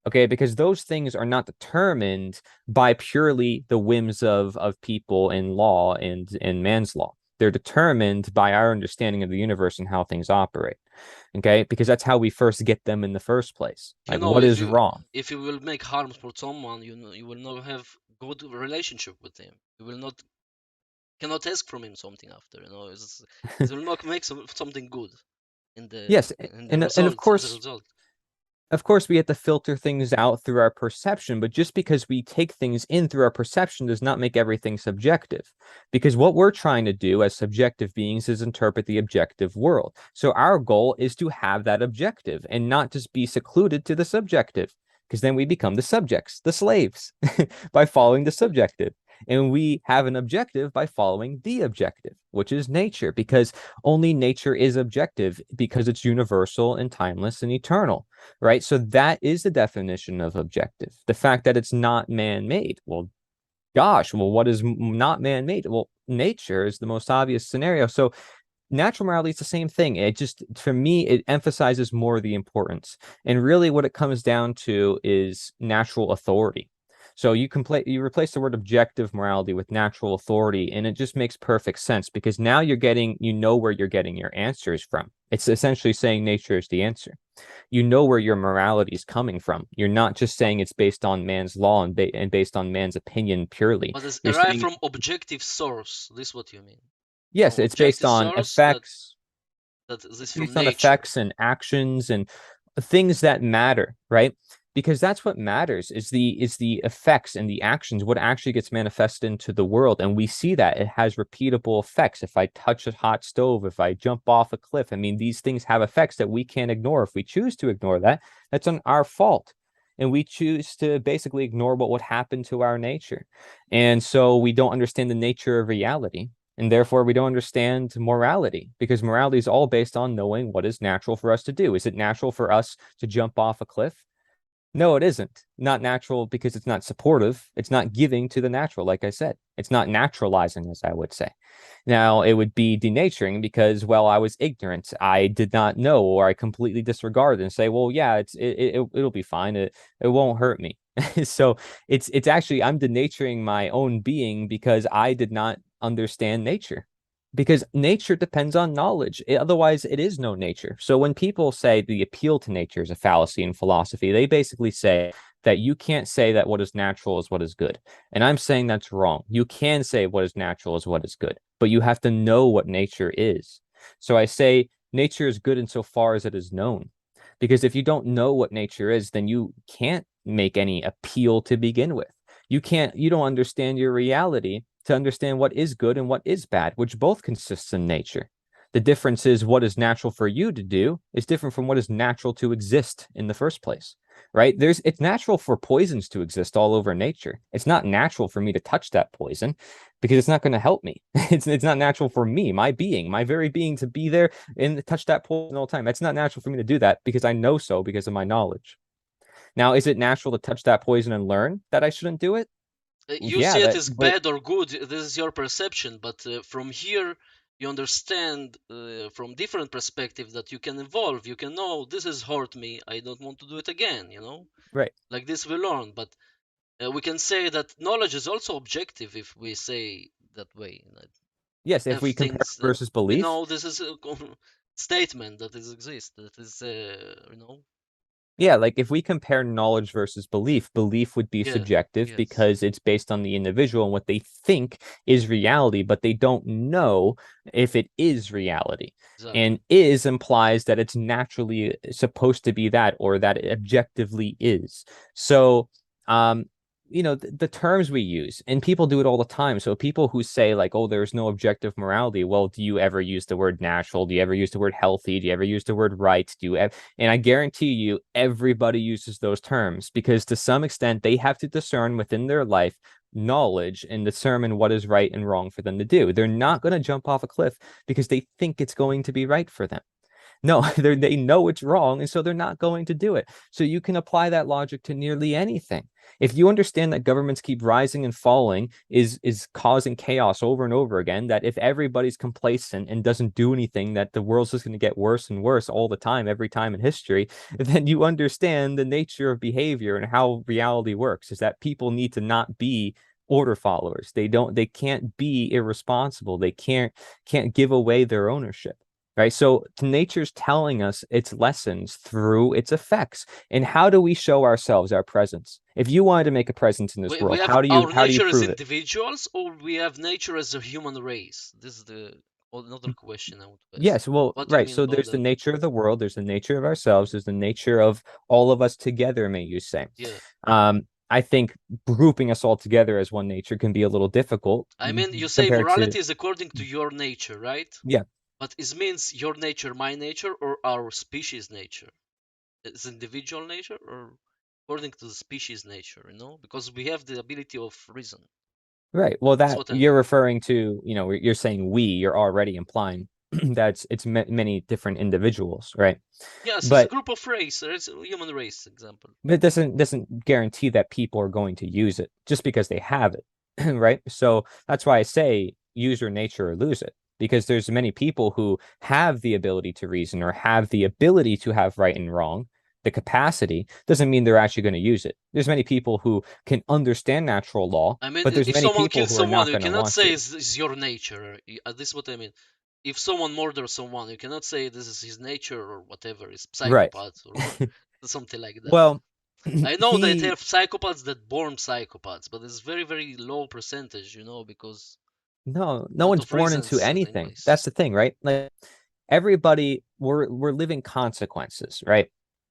Okay, because those things are not determined by purely the whims of people in law and man's law. They're determined by our understanding of the universe and how things operate. Okay, because that's how we first get them in the first place. You Like know, what is wrong? if you will make harm for someone, you know, you will not have good relationship with him. You will not cannot ask from him something after. You know, it will not make something good Yes, in the and result as a result. of course, we have to filter things out through our perception, but just because we take things in through our perception does not make everything subjective. Because what we're trying to do as subjective beings is interpret the objective world. So our goal is to have that objective and not just be secluded to the subjective, because then we become the subjects, the slaves, by following the subjective. And we have an objective by following the objective, which is nature, because only nature is objective because it's universal and timeless and eternal, right? So that is the definition of objective. The fact that it's not man-made. Well, gosh, well, what is not man-made? Well, nature is the most obvious scenario. So natural morality is the same thing. It just, for me, it emphasizes more the importance. And really what it comes down to is natural authority. So you replace the word objective morality with natural authority, and it just makes perfect sense because now you know where you're getting your answers from. It's essentially saying nature is the answer. You know where your morality is coming from. You're not just saying it's based on man's law and based on man's opinion purely. But it's You're arrived saying from objective source. This is what you mean. yes, From it's based objective on source effects. that It's this from based on nature. effects and actions and things that matter, right? Because that's what matters is the effects and the actions, what actually gets manifested into the world. And we see that it has repeatable effects. If I touch a hot stove, if I jump off a cliff, I mean, these things have effects that we can't ignore. If we choose to ignore that, that's on our fault. And we choose to basically ignore what would happen to our nature. And so we don't understand the nature of reality. And therefore, we don't understand morality because morality is all based on knowing what is natural for us to do. Is it natural for us to jump off a cliff? No, it isn't. Not natural because it's not supportive. It's not giving to the natural, like I said. It's not naturalizing, as I would say. Now, it would be denaturing because, well, I was ignorant. I did not know, or I completely disregarded and say, well, yeah, it'll be fine. It won't hurt me. So it's actually I'm denaturing my own being because I did not understand nature. Because nature depends on knowledge. Otherwise, it is no nature. So when people say the appeal to nature is a fallacy in philosophy, they basically say that you can't say that what is natural is what is good. And I'm saying that's wrong. You can say what is natural is what is good, but you have to know what nature is. So I say nature is good insofar as it is known. Because if you don't know what nature is, then you can't make any appeal to begin with. You don't understand your reality to understand what is good and what is bad, which both consists in nature. The difference is what is natural for you to do is different from what is natural to exist in the first place, right? It's natural for poisons to exist all over nature. It's not natural for me to touch that poison because it's not going to help me. It's not natural for me, my very being to be there and touch that poison all the time. It's not natural for me to do that because I know so because of my knowledge. Now, is it natural to touch that poison and learn that I shouldn't do it? You Yeah, see it that as but bad or good. This is your perception, but from here you understand from different perspectives that you can evolve. You can know this has hurt me. I don't want to do it again. right. Like this we learn. But we can say that knowledge is also objective if we say that way. That Yes, if have we compare things that versus we belief, know. This is a statement that is exist. That is, yeah, like if we compare knowledge versus belief, belief would be yeah, subjective yes, because it's based on the individual and what they think is reality, but they don't know if it is reality. exactly. And is implies that it's naturally supposed to be that or that it objectively is. So, um, the terms we use, and people do it all the time. So people who say like, oh, there's no objective morality. Well, do you ever use the word natural? Do you ever use the word healthy? Do you ever use the word right? Do you ever and I guarantee you, everybody uses those terms because to some extent they have to discern within their life knowledge and determine what is right and wrong for them to do. They're not going to jump off a cliff because they think it's going to be right for them. No, they know it's wrong, and so they're not going to do it. So you can apply that logic to nearly anything. If you understand that governments keep rising and falling is causing chaos over and over again, that if everybody's complacent and doesn't do anything, that the world's just going to get worse and worse all the time, every time in history, then you understand the nature of behavior and how reality works, is that people need to not be order followers. They can't be irresponsible. They can't give away their ownership, right? So nature's telling us its lessons through its effects. And how do we show ourselves our presence? If you wanted to make a presence in this We world, have how our do you nature as prove it? individuals, or we have nature as a human race. This is the another question I want to ask. Yes, well, What do you right. mean So about there's the that? nature of the world, there's the nature of ourselves, there's the nature of all of us together, may you say. Yeah, I think grouping us all together as one nature can be a little difficult I mean, you say compared to, morality is according to your nature, right? yeah, But it means your nature, my nature, or our species nature? It's individual nature, or according to the species nature? Because we have the ability of reason. right. Well, That's that what I you're mean. referring to, you're saying we, you're already implying that it's many different individuals, right? Yes, it's a But group of race. It's a human race example. it doesn't guarantee that people are going to use it just because they have it, right? So that's why I say use your nature or lose it, because there's many people who have the ability to reason or have the ability to have right and wrong. The capacity doesn't mean they're actually going to use it. There's many people who can understand natural law, I mean, but there's if many someone people kills who are someone, not you going to cannot want say to. it's your nature. This is what I mean. If someone murders someone, you cannot say this is his nature or whatever. He's Right. psychopath or something like that. Well, I know that they he have psychopaths that born psychopaths, but it's very, very low percentage, because no lot one's of born into reasons, anything. anyways. That's the thing, right? Like everybody, we're living consequences, right?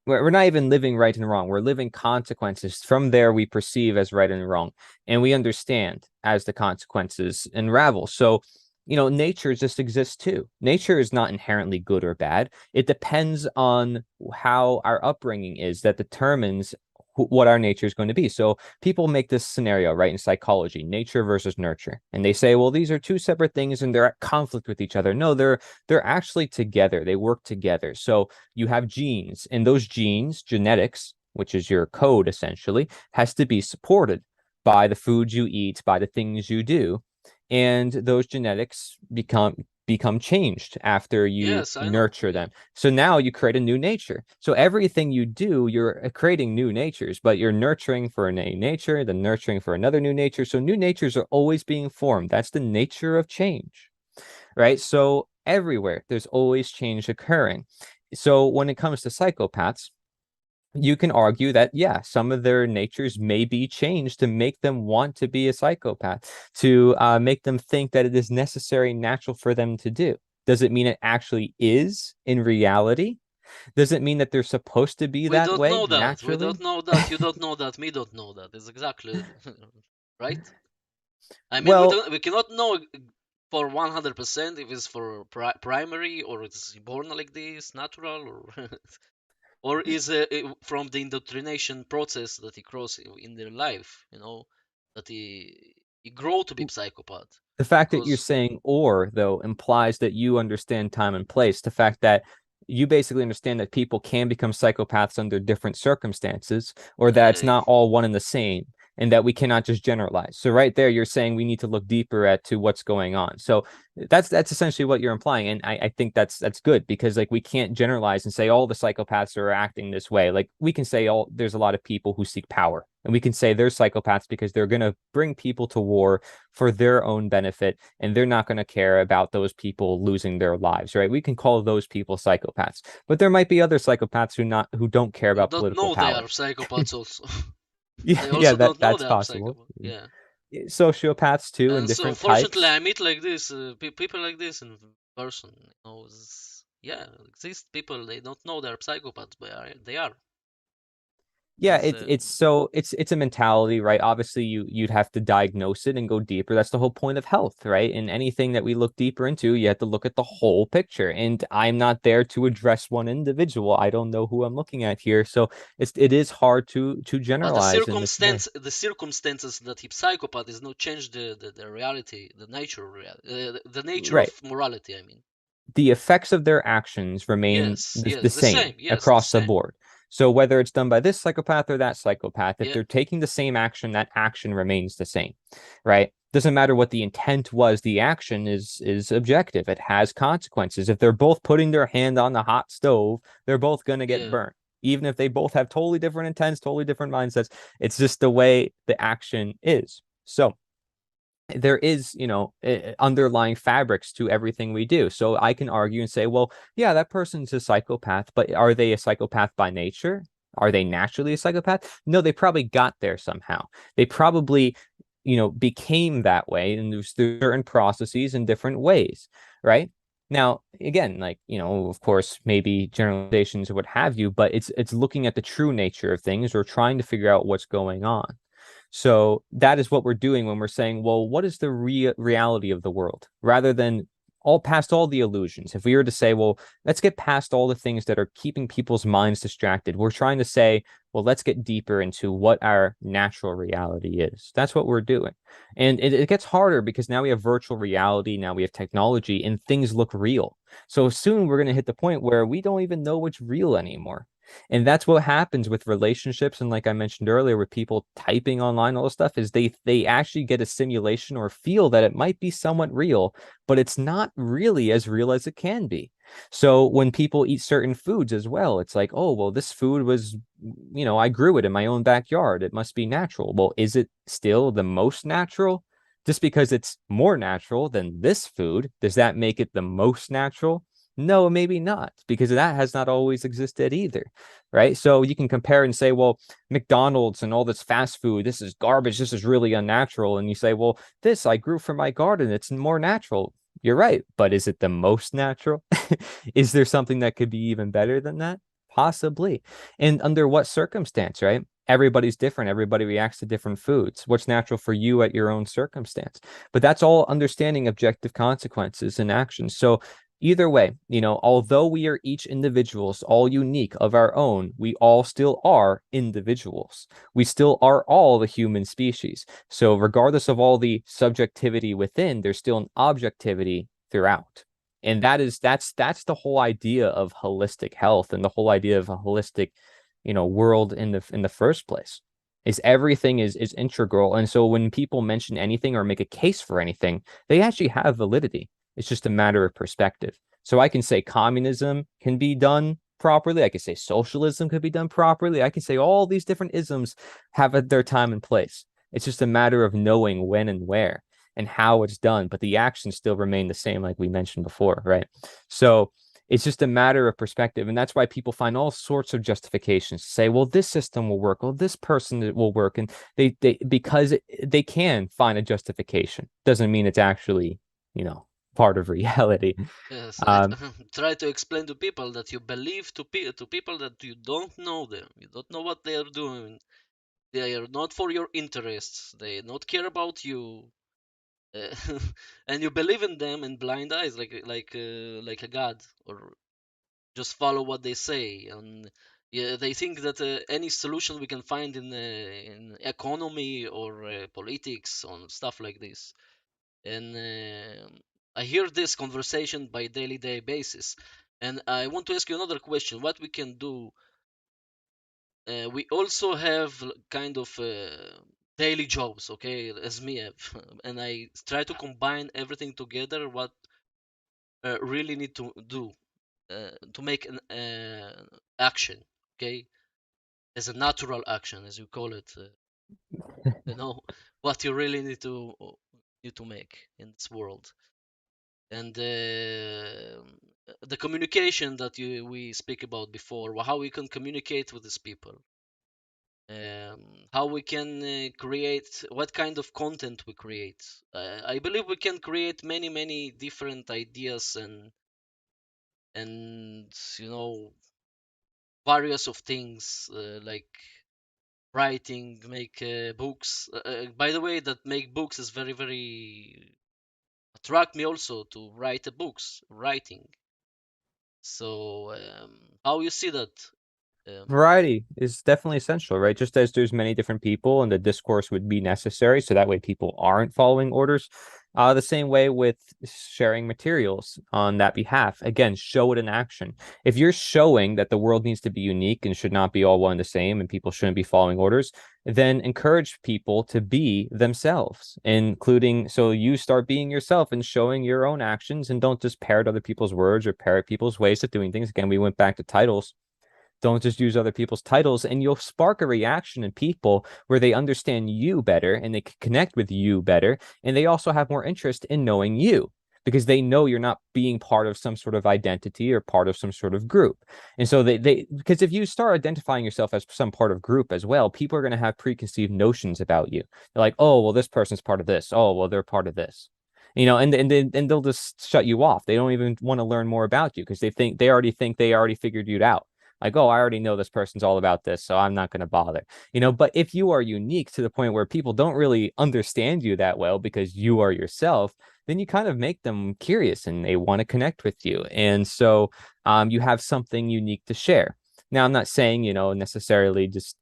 We're not even living right and wrong. We're living consequences. From there, we perceive as right and wrong, and we understand as the consequences unravel. So, nature just exists too. Nature is not inherently good or bad. It depends on how our upbringing is that determines what our nature is going to be. So people make this scenario, right, in psychology, nature versus nurture. And they say, well, these are two separate things and they're at conflict with each other. No, they're actually together. They work together. So you have genes, and those genes, genetics, which is your code essentially, has to be supported by the food you eat, by the things you do. And those genetics become changed after you Yes, I know. nurture Yeah. them. So now you create a new nature. So everything you do, you're creating new natures, but you're nurturing for a new nature, then nurturing for another new nature. So new natures are always being formed. That's the nature of change, right? So everywhere, there's always change occurring. So when it comes to psychopaths, you can argue that, yeah, some of their natures may be changed to make them want to be a psychopath, to make them think that it is necessary, natural for them to do. Does it mean it actually is in reality? Does it mean that they're supposed to be We that don't way know that. We don't naturally? know that. You don't know that. Me don't know that. It's exactly right. I mean, Well, we cannot know for 100% if it's for primary or it's born like this, natural, or or is from the indoctrination process that he crossed in their life. That he grow to be psychopath the fact that you're because saying or, though, implies that you understand time and place. The fact that you basically understand that people can become psychopaths under different circumstances, or that it's uh, not all one and the same, and that we cannot just generalize. So right there, you're saying we need to look deeper at to what's going on. So that's essentially what you're implying. And I think that's good because like we can't generalize and say all the psychopaths are acting this way. Like we can say all there's a lot of people who seek power. And we can say they're psychopaths because they're going to bring people to war for their own benefit, and they're not going to care about those people losing their lives, right? We can call those people psychopaths, but there might be other psychopaths who don't care who about don't political know they are power. psychopaths also. Yeah, They yeah, also don't know that's they are possible. psychopaths. Yeah. Sociopaths too, in And so, different unfortunately, types. I meet like this people like this in person. Yeah, exist people they don't know they're psychopaths, but they are. Yeah, Is it's a mentality, right? Obviously, you'd have to diagnose it and go deeper. That's the whole point of health, right? And anything that we look deeper into, you have to look at the whole picture. And I'm not there to address one individual. I don't know who I'm looking at here, so it is hard to But the generalize in this way. circumstances that he psychopath is not change the reality, the nature of reality, the nature of Right. morality. I mean, The effects of their actions remain yes, the yes, the same same, yes, the across the same. board. So whether it's done by this psychopath or that psychopath, if Yeah, they're taking the same action, that action remains the same, right? Doesn't matter what the intent was, the action is objective. It has consequences. If they're both putting their hand on the hot stove, they're both going to get yeah, burnt. Even if they both have totally different intents, totally different mindsets, it's just the way the action is. So there is, underlying fabrics to everything we do. So I can argue and say, well, yeah, that person's a psychopath, but are they a psychopath by nature? Are they naturally a psychopath? No, they probably got there somehow. They probably, became that way, and there's certain processes in different ways, right? Now, again, like, of course, maybe generalizations or what have you, but it's looking at the true nature of things or trying to figure out what's going on. So that is what we're doing when we're saying, well, what is the reality of the world? Rather than all past all the illusions. If we were to say, well, let's get past all the things that are keeping people's minds distracted, we're trying to say, well, let's get deeper into what our natural reality is. That's what we're doing. And it gets harder because now we have virtual reality, now we have technology, and things look real. So soon we're going to hit the point where we don't even know what's real anymore. And that's what happens with relationships. And like I mentioned earlier, with people typing online, all this stuff is they actually get a simulation or feel that it might be somewhat real, but it's not really as real as it can be. So when people eat certain foods as well, it's like, oh, well, this food was, I grew it in my own backyard. It must be natural. Well, is it still the most natural? Just because it's more natural than this food, does that make it the most natural? No, maybe not, because that has not always existed either, right? So you can compare and say, well, McDonald's and all this fast food, this is garbage, this is really unnatural. And you say, well, this I grew from my garden, it's more natural. You're right, but is it the most natural? Is there something that could be even better than that? Possibly. And under what circumstance, right? Everybody's different. Everybody reacts to different foods. What's natural for you at your own circumstance? But that's all understanding objective consequences and actions. So either way, although we are each individuals, all unique of our own, we all still are individuals. We still are all the human species. So, regardless of all the subjectivity within, there's still an objectivity throughout. And that's the whole idea of holistic health and the whole idea of a holistic, world in the first place. Is everything is integral. And so when people mention anything or make a case for anything, they actually have validity. It's just a matter of perspective. So I can say communism can be done properly. I can say socialism could be done properly. I can say all these different isms have their time and place. It's just a matter of knowing when and where and how it's done, but the actions still remain the same, like we mentioned before, right? So It's just a matter of perspective. And that's why people find all sorts of justifications to say, well, this system will work, well, this person will work. And they because they can find a justification. Doesn't mean it's actually, part of reality. Yes, I Um, try to explain to people that you believe to people that you don't know them. You don't know what they are doing. They are not for your interests. They not care about you. Uh, and you believe in them in blind eyes, like a god, or just follow what they say. And yeah, they think that any solution we can find in economy or politics on stuff like this. And I hear this conversation by daily day basis. And I want to ask you another question: what we can do? We also have kind of daily jobs, okay, as me have, and I try to combine everything together. What really need to do to make an action, okay, as a natural action, as you call it, you know, what you really need to make in this world. And the communication that we speak about before, how we can communicate with these people, how we can create, what kind of content we create. I believe we can create many different ideas and various of things, like writing, make books. By the way, that make books is very attract me also to write books, writing. So how you see that? Um, Variety is definitely essential, right? Just as there's many different people and the discourse would be necessary, so that way people aren't following orders. The same way with sharing materials on that behalf. Again, show it in action. If you're showing that the world needs to be unique and should not be all one and the same and people shouldn't be following orders, then encourage people to be themselves, including so you start being yourself and showing your own actions and don't just parrot other people's words or parrot people's ways of doing things. Again, we went back to titles. Don't just use other people's titles, and you'll spark a reaction in people where they understand you better and they can connect with you better. And they also have more interest in knowing you because they know you're not being part of some sort of identity or part of some sort of group. And so because if you start identifying yourself as some part of group as well, people are going to have preconceived notions about you. They're like, oh, well, this person's part of this. Oh, well, they're part of this. And they'll just shut you off. They don't even want to learn more about you because they already figured you out, like, oh, I already know this person's all about this, so I'm not going to bother. But if you are unique to the point where people don't really understand you that well because you are yourself, then you kind of make them curious and they want to connect with you. And so you have something unique to share. Now, I'm not saying, necessarily just,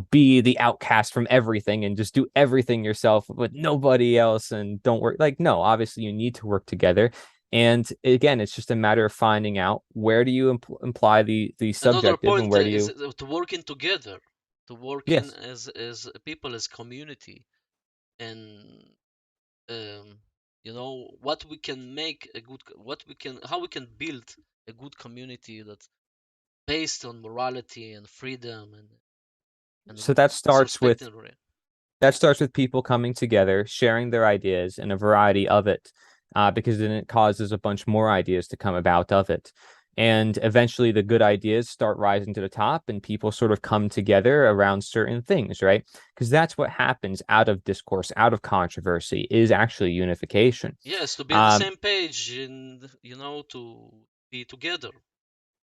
be the outcast from everything and just do everything yourself with nobody else and don't work. Like, no, obviously you need to work together. And again, it's just a matter of finding out where do you imply the Another subjective and point where do is you. to working together, to working Yes. as people, as community, and um, what we can make a good, what we can, how we can build a good community that's based on morality and freedom and So that starts with disrespecting. that starts with people coming together, sharing their ideas and a variety of it, because then it causes a bunch more ideas to come about of it. And eventually the good ideas start rising to the top and people sort of come together around certain things, right? Because that's what happens out of discourse, out of controversy, is actually unification. Yes, to be on the Um, same page and to be together.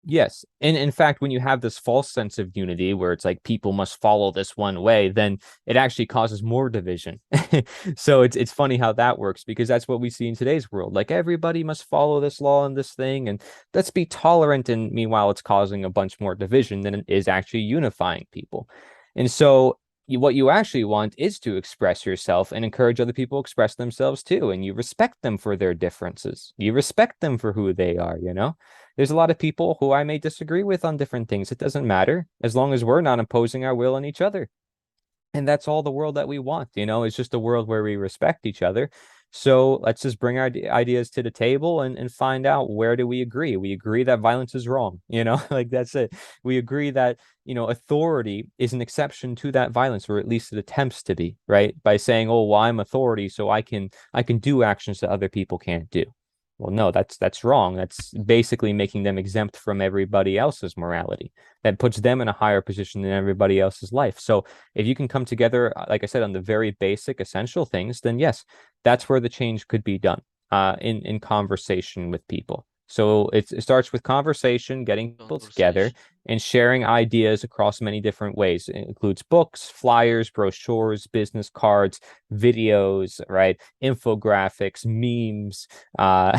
Yes. And in fact, when you have this false sense of unity where it's like people must follow this one way, then it actually causes more division. So it's funny how that works because that's what we see in today's world. Like everybody must follow this law and this thing and let's be tolerant. And meanwhile, it's causing a bunch more division than it is actually unifying people. And so what you actually want is to express yourself and encourage other people to express themselves too. And you respect them for their differences. You respect them for who they are. There's a lot of people who I may disagree with on different things. It doesn't matter as long as we're not imposing our will on each other. And that's all the world that we want. It's just a world where we respect each other. So let's just bring our ideas to the table and find out where do we agree. We agree that violence is wrong, like that's it. We agree that, authority is an exception to that violence, or at least it attempts to be, right? By saying, oh, well, I'm authority, so I can do actions that other people can't do. Well, no, that's wrong. That's basically making them exempt from everybody else's morality. That puts them in a higher position than everybody else's life. So if you can come together, like I said, on the very basic, essential things, then yes, that's where the change could be done, in conversation with people. So it starts with conversation, getting people together, Conversation. and sharing ideas across many different ways. It includes books, flyers, brochures, business cards, videos, right? Infographics, memes, uh,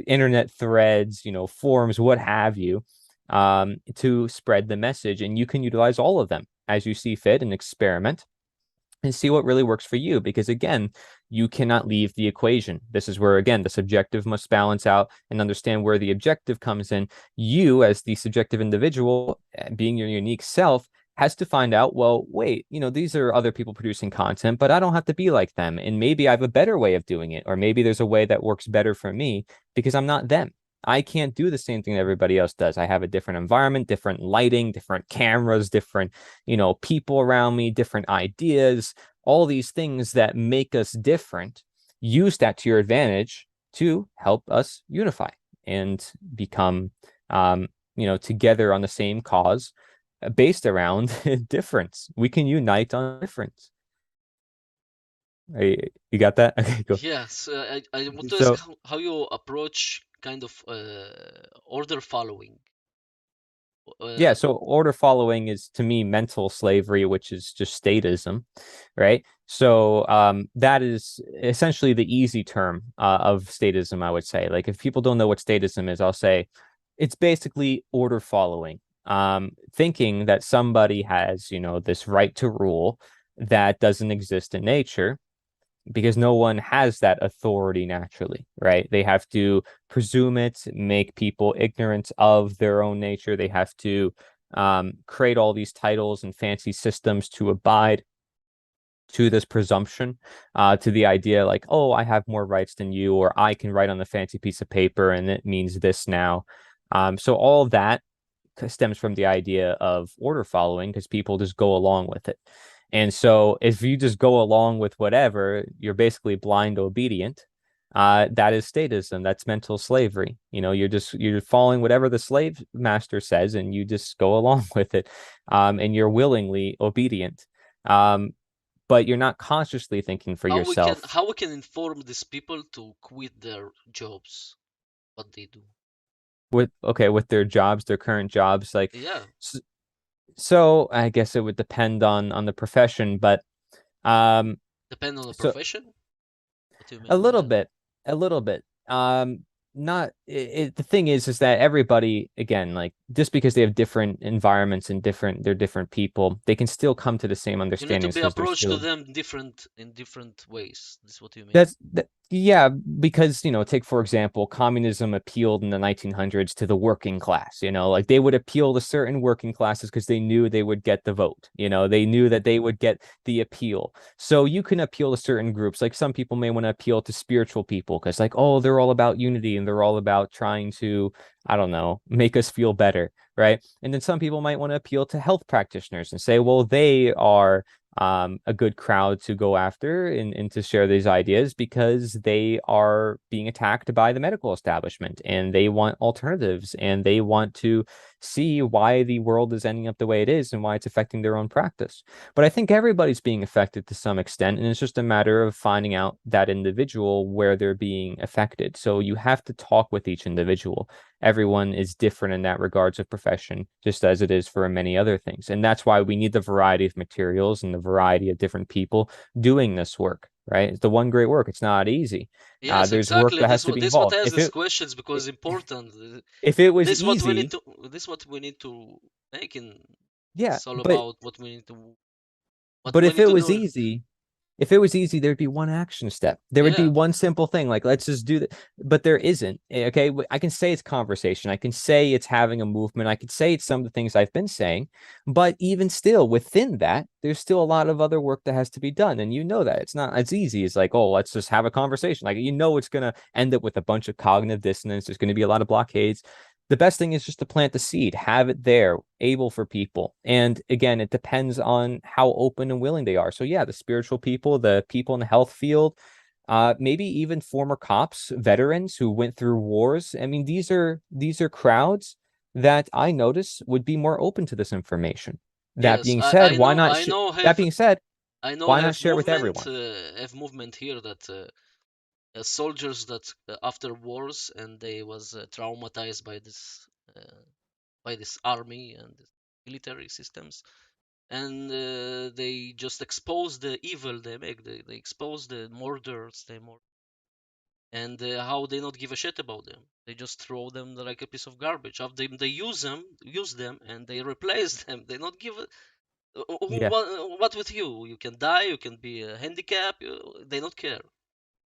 internet threads, forums, what have you, to spread the message. And you can utilize all of them as you see fit and experiment and see what really works for you. Because again, you cannot leave the equation. This is where, again, the subjective must balance out and understand where the objective comes in. You, as the subjective individual, being your unique self, has to find out, well, wait, these are other people producing content, but I don't have to be like them. And maybe I have a better way of doing it, or maybe there's a way that works better for me because I'm not them. I can't do the same thing that everybody else does. I have a different environment, different lighting, different cameras, different, people around me, different ideas, all these things that make us different. Use that to your advantage to help us unify and become, together on the same cause, based around difference. We can unite on difference. You got that? Okay, cool. Yes, I want to ask So how you approach kind of order following. yeah, Uh, so order following is to me mental slavery, which is just statism, right? So that is essentially the easy term, of statism, I would say. Like if people don't know what statism is, I'll say it's basically order following. Thinking that somebody has, this right to rule that doesn't exist in nature, because no one has that authority naturally, right? They have to presume it, make people ignorant of their own nature. They have to, create all these titles and fancy systems to abide to this presumption, to the idea like, oh, I have more rights than you, or I can write on the fancy piece of paper and it means this now. So all of that stems from the idea of order following because people just go along with it. And so if you just go along with whatever, you're basically blind obedient. That is statism. That's mental slavery. You're following whatever the slave master says, and you just go along with it, and you're willingly obedient. But you're not consciously thinking for yourself. how we can inform these people to quit their jobs, what they do. With their jobs, their current jobs, like, Yeah, so I guess it would depend on the profession, but um depend on the so profession. What do you a mean by little that? bit, a little bit. Not the thing is that everybody, again, like, just because they have different environments and they're different people, they can still come to the same You need to understandings be because they're approached to still. them different in different ways. This is what you mean. Yeah, because, take for example, communism appealed in the 1900s to the working class, like they would appeal to certain working classes because they knew they would get the vote, they knew that they would get the appeal. So you can appeal to certain groups. Like some people may want to appeal to spiritual people because, like, oh, they're all about unity and they're all about trying to, I don't know, make us feel better, right? And then some people might want to appeal to health practitioners and say, well, they are, a good crowd to go after and to share these ideas because they are being attacked by the medical establishment and they want alternatives and they want to see why the world is ending up the way it is and why it's affecting their own practice. But I think everybody's being affected to some extent, and it's just a matter of finding out that individual where they're being affected. So you have to talk with each individual. Everyone is different in that regards of profession, just as it is for many other things. And that's why we need the variety of materials and the variety of different people doing this work, right? It's the one great work. It's not easy. Yes, There's work exactly. that has to be This what involved. has these questions because important. If it was This what we need easy, to. This what we need to make in. yeah, It's all but about what we need to. What but we if need it to was do. easy, if it was easy, there'd be one action step. There would be Yeah, one simple thing, like let's just do that. But there isn't. Okay, I can say it's conversation. I can say it's having a movement. I can say it's some of the things I've been saying. But even still, within that, there's still a lot of other work that has to be done, and that it's not as easy as like, oh, let's just have a conversation. Like it's gonna end up with a bunch of cognitive dissonance. There's gonna be a lot of blockades. The best thing is just to plant the seed, have it there, able for people. And again, it depends on how open and willing they are. So yeah, the spiritual people, the people in the health field, maybe even former cops, veterans who went through wars. I mean, these are crowds that I notice would be more open to this information. That Yes, being I said, I why know not I sh know that have being said, I know why not share it with everyone? have movement here that soldiers that after wars and they was traumatized by this army and this military systems, and they just expose the evil they make. They expose the murders they murder, and how they not give a shit about them. They just throw them like a piece of garbage. After they use them, and they replace them. They not give. Yeah. What with you? You can die. You can be a handicap. They don't care.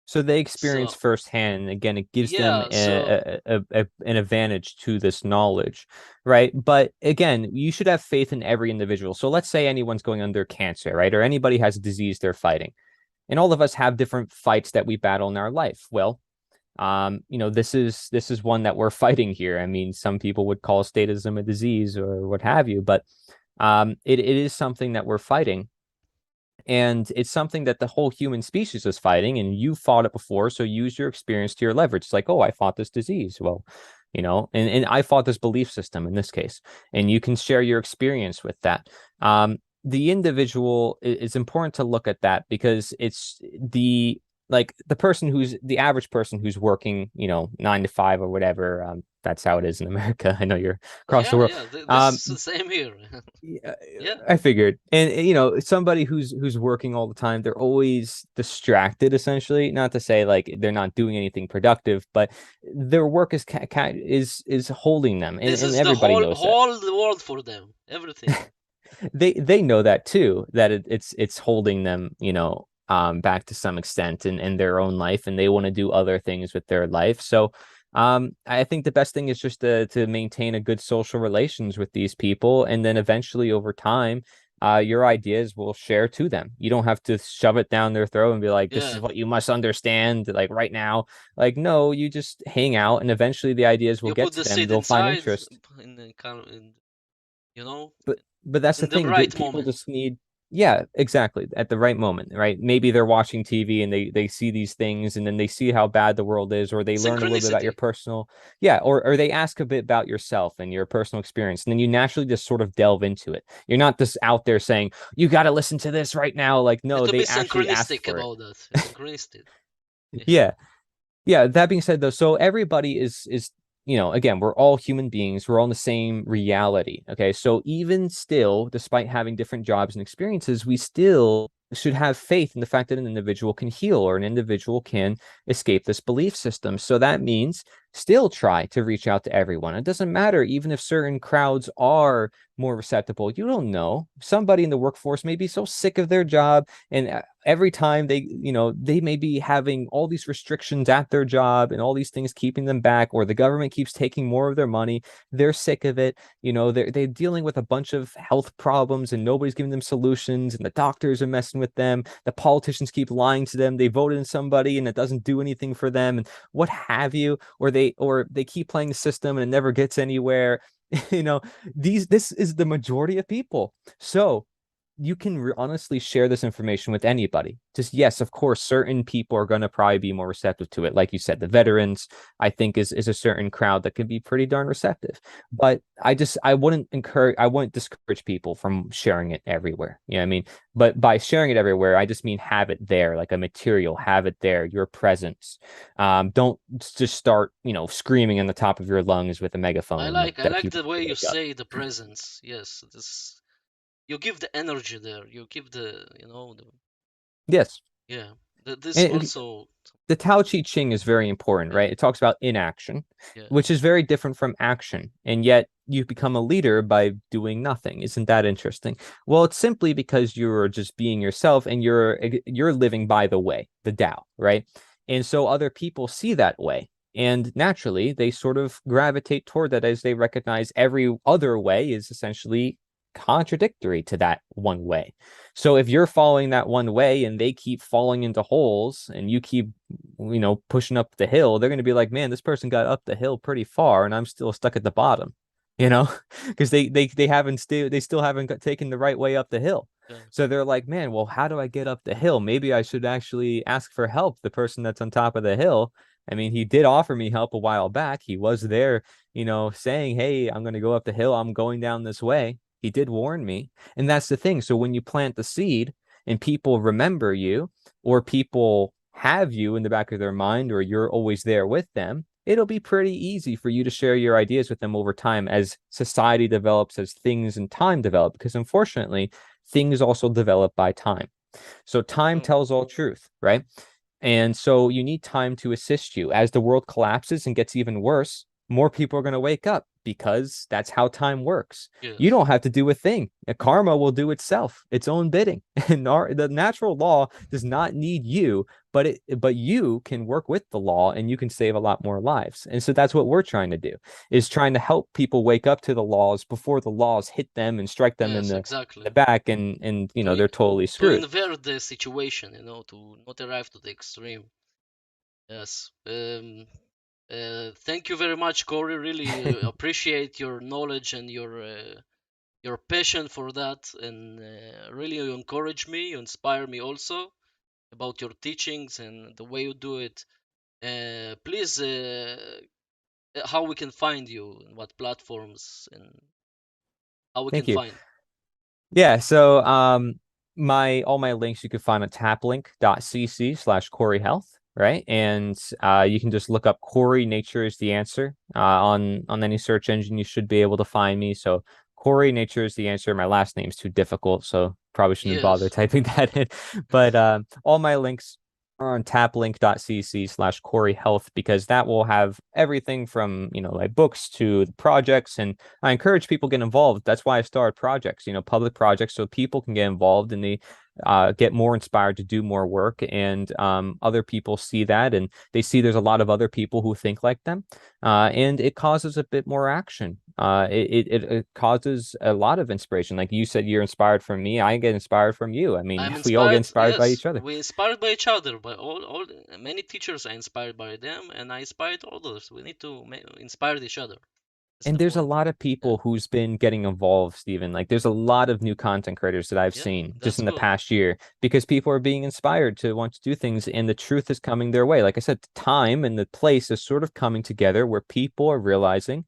So they experience So firsthand, and again, it gives them yeah. So an advantage to this knowledge, right? But again, you should have faith in every individual. So let's say anyone's going under cancer, right? Or anybody has a disease they're fighting. And all of us have different fights that we battle in our life. Well, this is one that we're fighting here. I mean, some people would call statism a disease or what have you, but it is something that we're fighting. And it's something that the whole human species is fighting, and you fought it before, so use your experience to your leverage. It's like, oh, I fought this disease. Well, and I fought this belief system in this case, and you can share your experience with that. The individual, it's important to look at that because it's the person who's the average person who's working, 9 to 5 or whatever. That's how it is in America. I know you're across the yeah, world. yeah. This Um, is the same here. yeah, Yeah. I figured. And somebody who's working all the time, they're always distracted essentially. Not to say like they're not doing anything productive, but their work is holding them, and, This and is the everybody whole knows that. whole the world for them. Everything. They know that too, that it's holding them, back to some extent in their own life, and they want to do other things with their life. So I think the best thing is just to maintain a good social relations with these people, and then eventually over time, your ideas will share to them. You don't have to shove it down their throat and be like, this is Yeah. what you must understand, like right now. Like, no, you just hang out, and eventually the ideas will You get put to the them. seed They'll find inside interest. in the in, you know But that's the in the thing. right People moment. just need, yeah, exactly, at the right moment, right? Maybe they're watching TV and they see these things, and then they see how bad the world is, or they learn a little bit about your Synchronicity. personal, yeah, or they ask a bit about yourself and your personal experience, and then you naturally just sort of delve into it. You're not just out there saying you got to listen to this right now. Like, And no, to be they actually ask synchronistic for it. about that. Synchronicity. Yeah. Yeah, that being said though, so everybody is again, we're all human beings, we're all in the same reality. Okay. So even still, despite having different jobs and experiences, we still should have faith in the fact that an individual can heal or an individual can escape this belief system. So that means still try to reach out to everyone. It doesn't matter, even if certain crowds are more receptible. You don't know. Somebody in the workforce may be so sick of their job, and every time they may be having all these restrictions at their job and all these things keeping them back, or the government keeps taking more of their money. They're sick of it. They're dealing with a bunch of health problems, and nobody's giving them solutions, and the doctors are messing with them. The politicians keep lying to them. They voted in somebody and it doesn't do anything for them, and what have you. Or they keep playing the system and it never gets anywhere. you know this is the majority of people. So you can honestly share this information with anybody. Just yes, of course, certain people are going to probably be more receptive to it. Like you said, the veterans, I think, is a certain crowd that can be pretty darn receptive. But I wouldn't discourage people from sharing it everywhere. You know what I mean? But by sharing it everywhere, I just mean have it there, like a material, have it there, your presence. Don't just start, screaming on the top of your lungs with a megaphone and I that like people the way you wake up. say the presence. Yes, this you give the energy there. You give the Yes. yeah. This And also the Tao Te Ching is very important, yeah right? It talks about inaction, yeah which is very different from action. And yet you become a leader by doing nothing. Isn't that interesting? Well, it's simply because you're just being yourself and you're living by the way, the Tao, right? And so other people see that way. And naturally, they sort of gravitate toward that as they recognize every other way is essentially contradictory to that one way. So if you're following that one way and they keep falling into holes and you keep, pushing up the hill, they're going to be like, man, this person got up the hill pretty far and I'm still stuck at the bottom. you know, because they haven't still they still haven't taken the right way up the hill. Yeah. So they're like, man, well, how do I get up the hill? Maybe I should actually ask for help. The person that's on top of the hill. I mean, he did offer me help a while back. He was there, saying, hey, I'm going to go up the hill. I'm going down this way. He did warn me. And that's the thing. So when you plant the seed and people remember you, or people have you in the back of their mind, or you're always there with them, it'll be pretty easy for you to share your ideas with them over time as society develops, as things and time develop, because unfortunately, things also develop by time. So time Mm. tells all truth, right? And so you need time to assist you. As the world collapses and gets even worse, more people are going to wake up because that's how time works. You Yes. don't have to do a thing. Karma will do itself, its own bidding. And the natural law does not need you, but you can work with the law and you can save a lot more lives. And so that's what we're trying to do, is trying to help people wake up to the laws before the laws hit them and strike them in Yes, the exactly. back, and To they're totally to screwed. invert the situation, to not arrive to the extreme. Yes. Thank you very much, Corey. Really appreciate your knowledge and your passion for that, and really you encourage me, you inspire me also about your teachings and the way you do it. Please, how we can find you, and what platforms, and how we can Thank you. find. Yeah, so my all my links you can find at taplink.cc/Cory Health, right? And you can just look up Cory Nature is the answer on any search engine. You should be able to find me. So Cory Nature is the answer. My last name's too difficult, so probably shouldn't bother Yes. typing that in. But all my links are on taplink.cc/Cory Health, because that will have everything from, my books to the projects. And I encourage people to get involved. That's why I started projects, public projects, so people can get involved and they get more inspired to do more work. And other people see that and they see there's a lot of other people who think like them. And it causes a bit more action. It causes a lot of inspiration. Like you said, you're inspired from me. I get inspired from you. I mean, I'm we all get inspired. inspired by Yes, each other. we inspired by each other. By all many teachers are inspired by them, and I inspired others. We need to inspire each other. That's And the there's a point. lot of Yeah, people who's been getting involved, Stephen. Like there's a lot of new content creators that I've yeah, seen just that's in the good. past year, because people are being inspired to want to do things and the truth is coming their way. Like I said, time and the place is sort of coming together where people are realizing,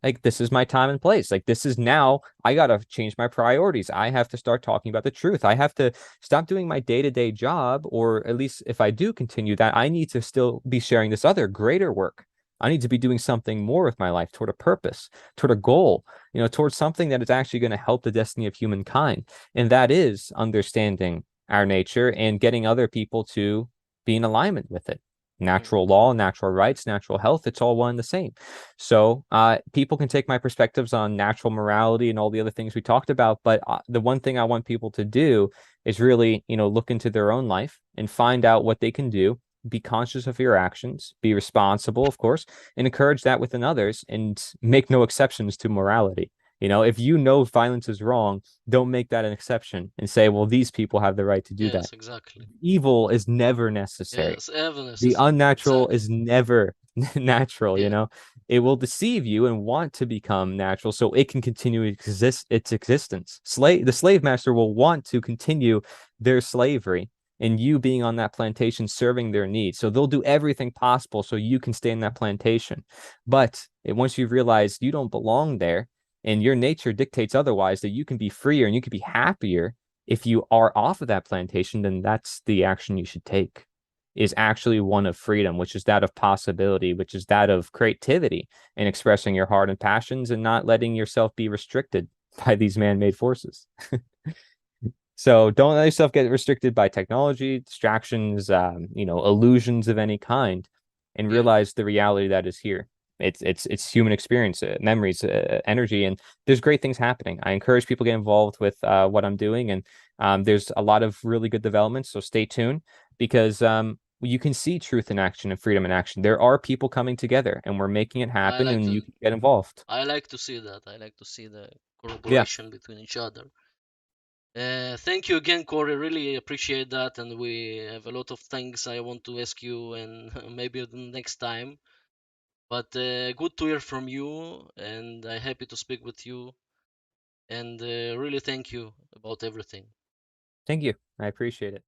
like, this is my time and place. Like, this is now, I got to change my priorities. I have to start talking about the truth. I have to stop doing my day-to-day job, or at least if I do continue that, I need to still be sharing this other greater work. I need to be doing something more with my life, toward a purpose, toward a goal, towards something that is actually going to help the destiny of humankind. And that is understanding our nature and getting other people to be in alignment with it. Mm. Natural law, natural rights, natural health, it's all one and the same. So people can take my perspectives on natural morality and all the other things we talked about, but the one thing I want people to do is really, look into their own life and find out what they can do. Be conscious of your actions, be responsible, of course, and encourage that within others, and make no exceptions to morality. If you know violence is wrong, don't make that an exception and say, well, these people have the right to do that. Yes, exactly. Evil is never necessary. Yes, ever The necessary. unnatural Exactly. is never natural, Yeah. It will deceive you and want to become natural so it can continue its existence. The slave master will want to continue their slavery and you being on that plantation serving their needs. So they'll do everything possible so you can stay in that plantation. But once you realize you don't belong there and your nature dictates otherwise, that you can be freer and you can be happier if you are off of that plantation, then that's the action you should take, is actually one of freedom, which is that of possibility, which is that of creativity and expressing your heart and passions and not letting yourself be restricted by these man-made forces. So don't let yourself get restricted by technology, distractions, illusions of any kind, and Yeah. realize the reality that is here. It's human experience, memories, energy, and there's great things happening. I encourage people to get involved with what I'm doing, and there's a lot of really good developments. So stay tuned, because you can see truth in action and freedom in action. There are people coming together, and we're making it I happen, like and you to. can get involved. I like to see that. I like to see the Yeah. collaboration between each other. Thank you again, Corey. Really appreciate that, and we have a lot of things I want to ask you, and maybe the next time. But good to hear from you, and I'm happy to speak with you. And really thank you about everything. Thank you. I appreciate it.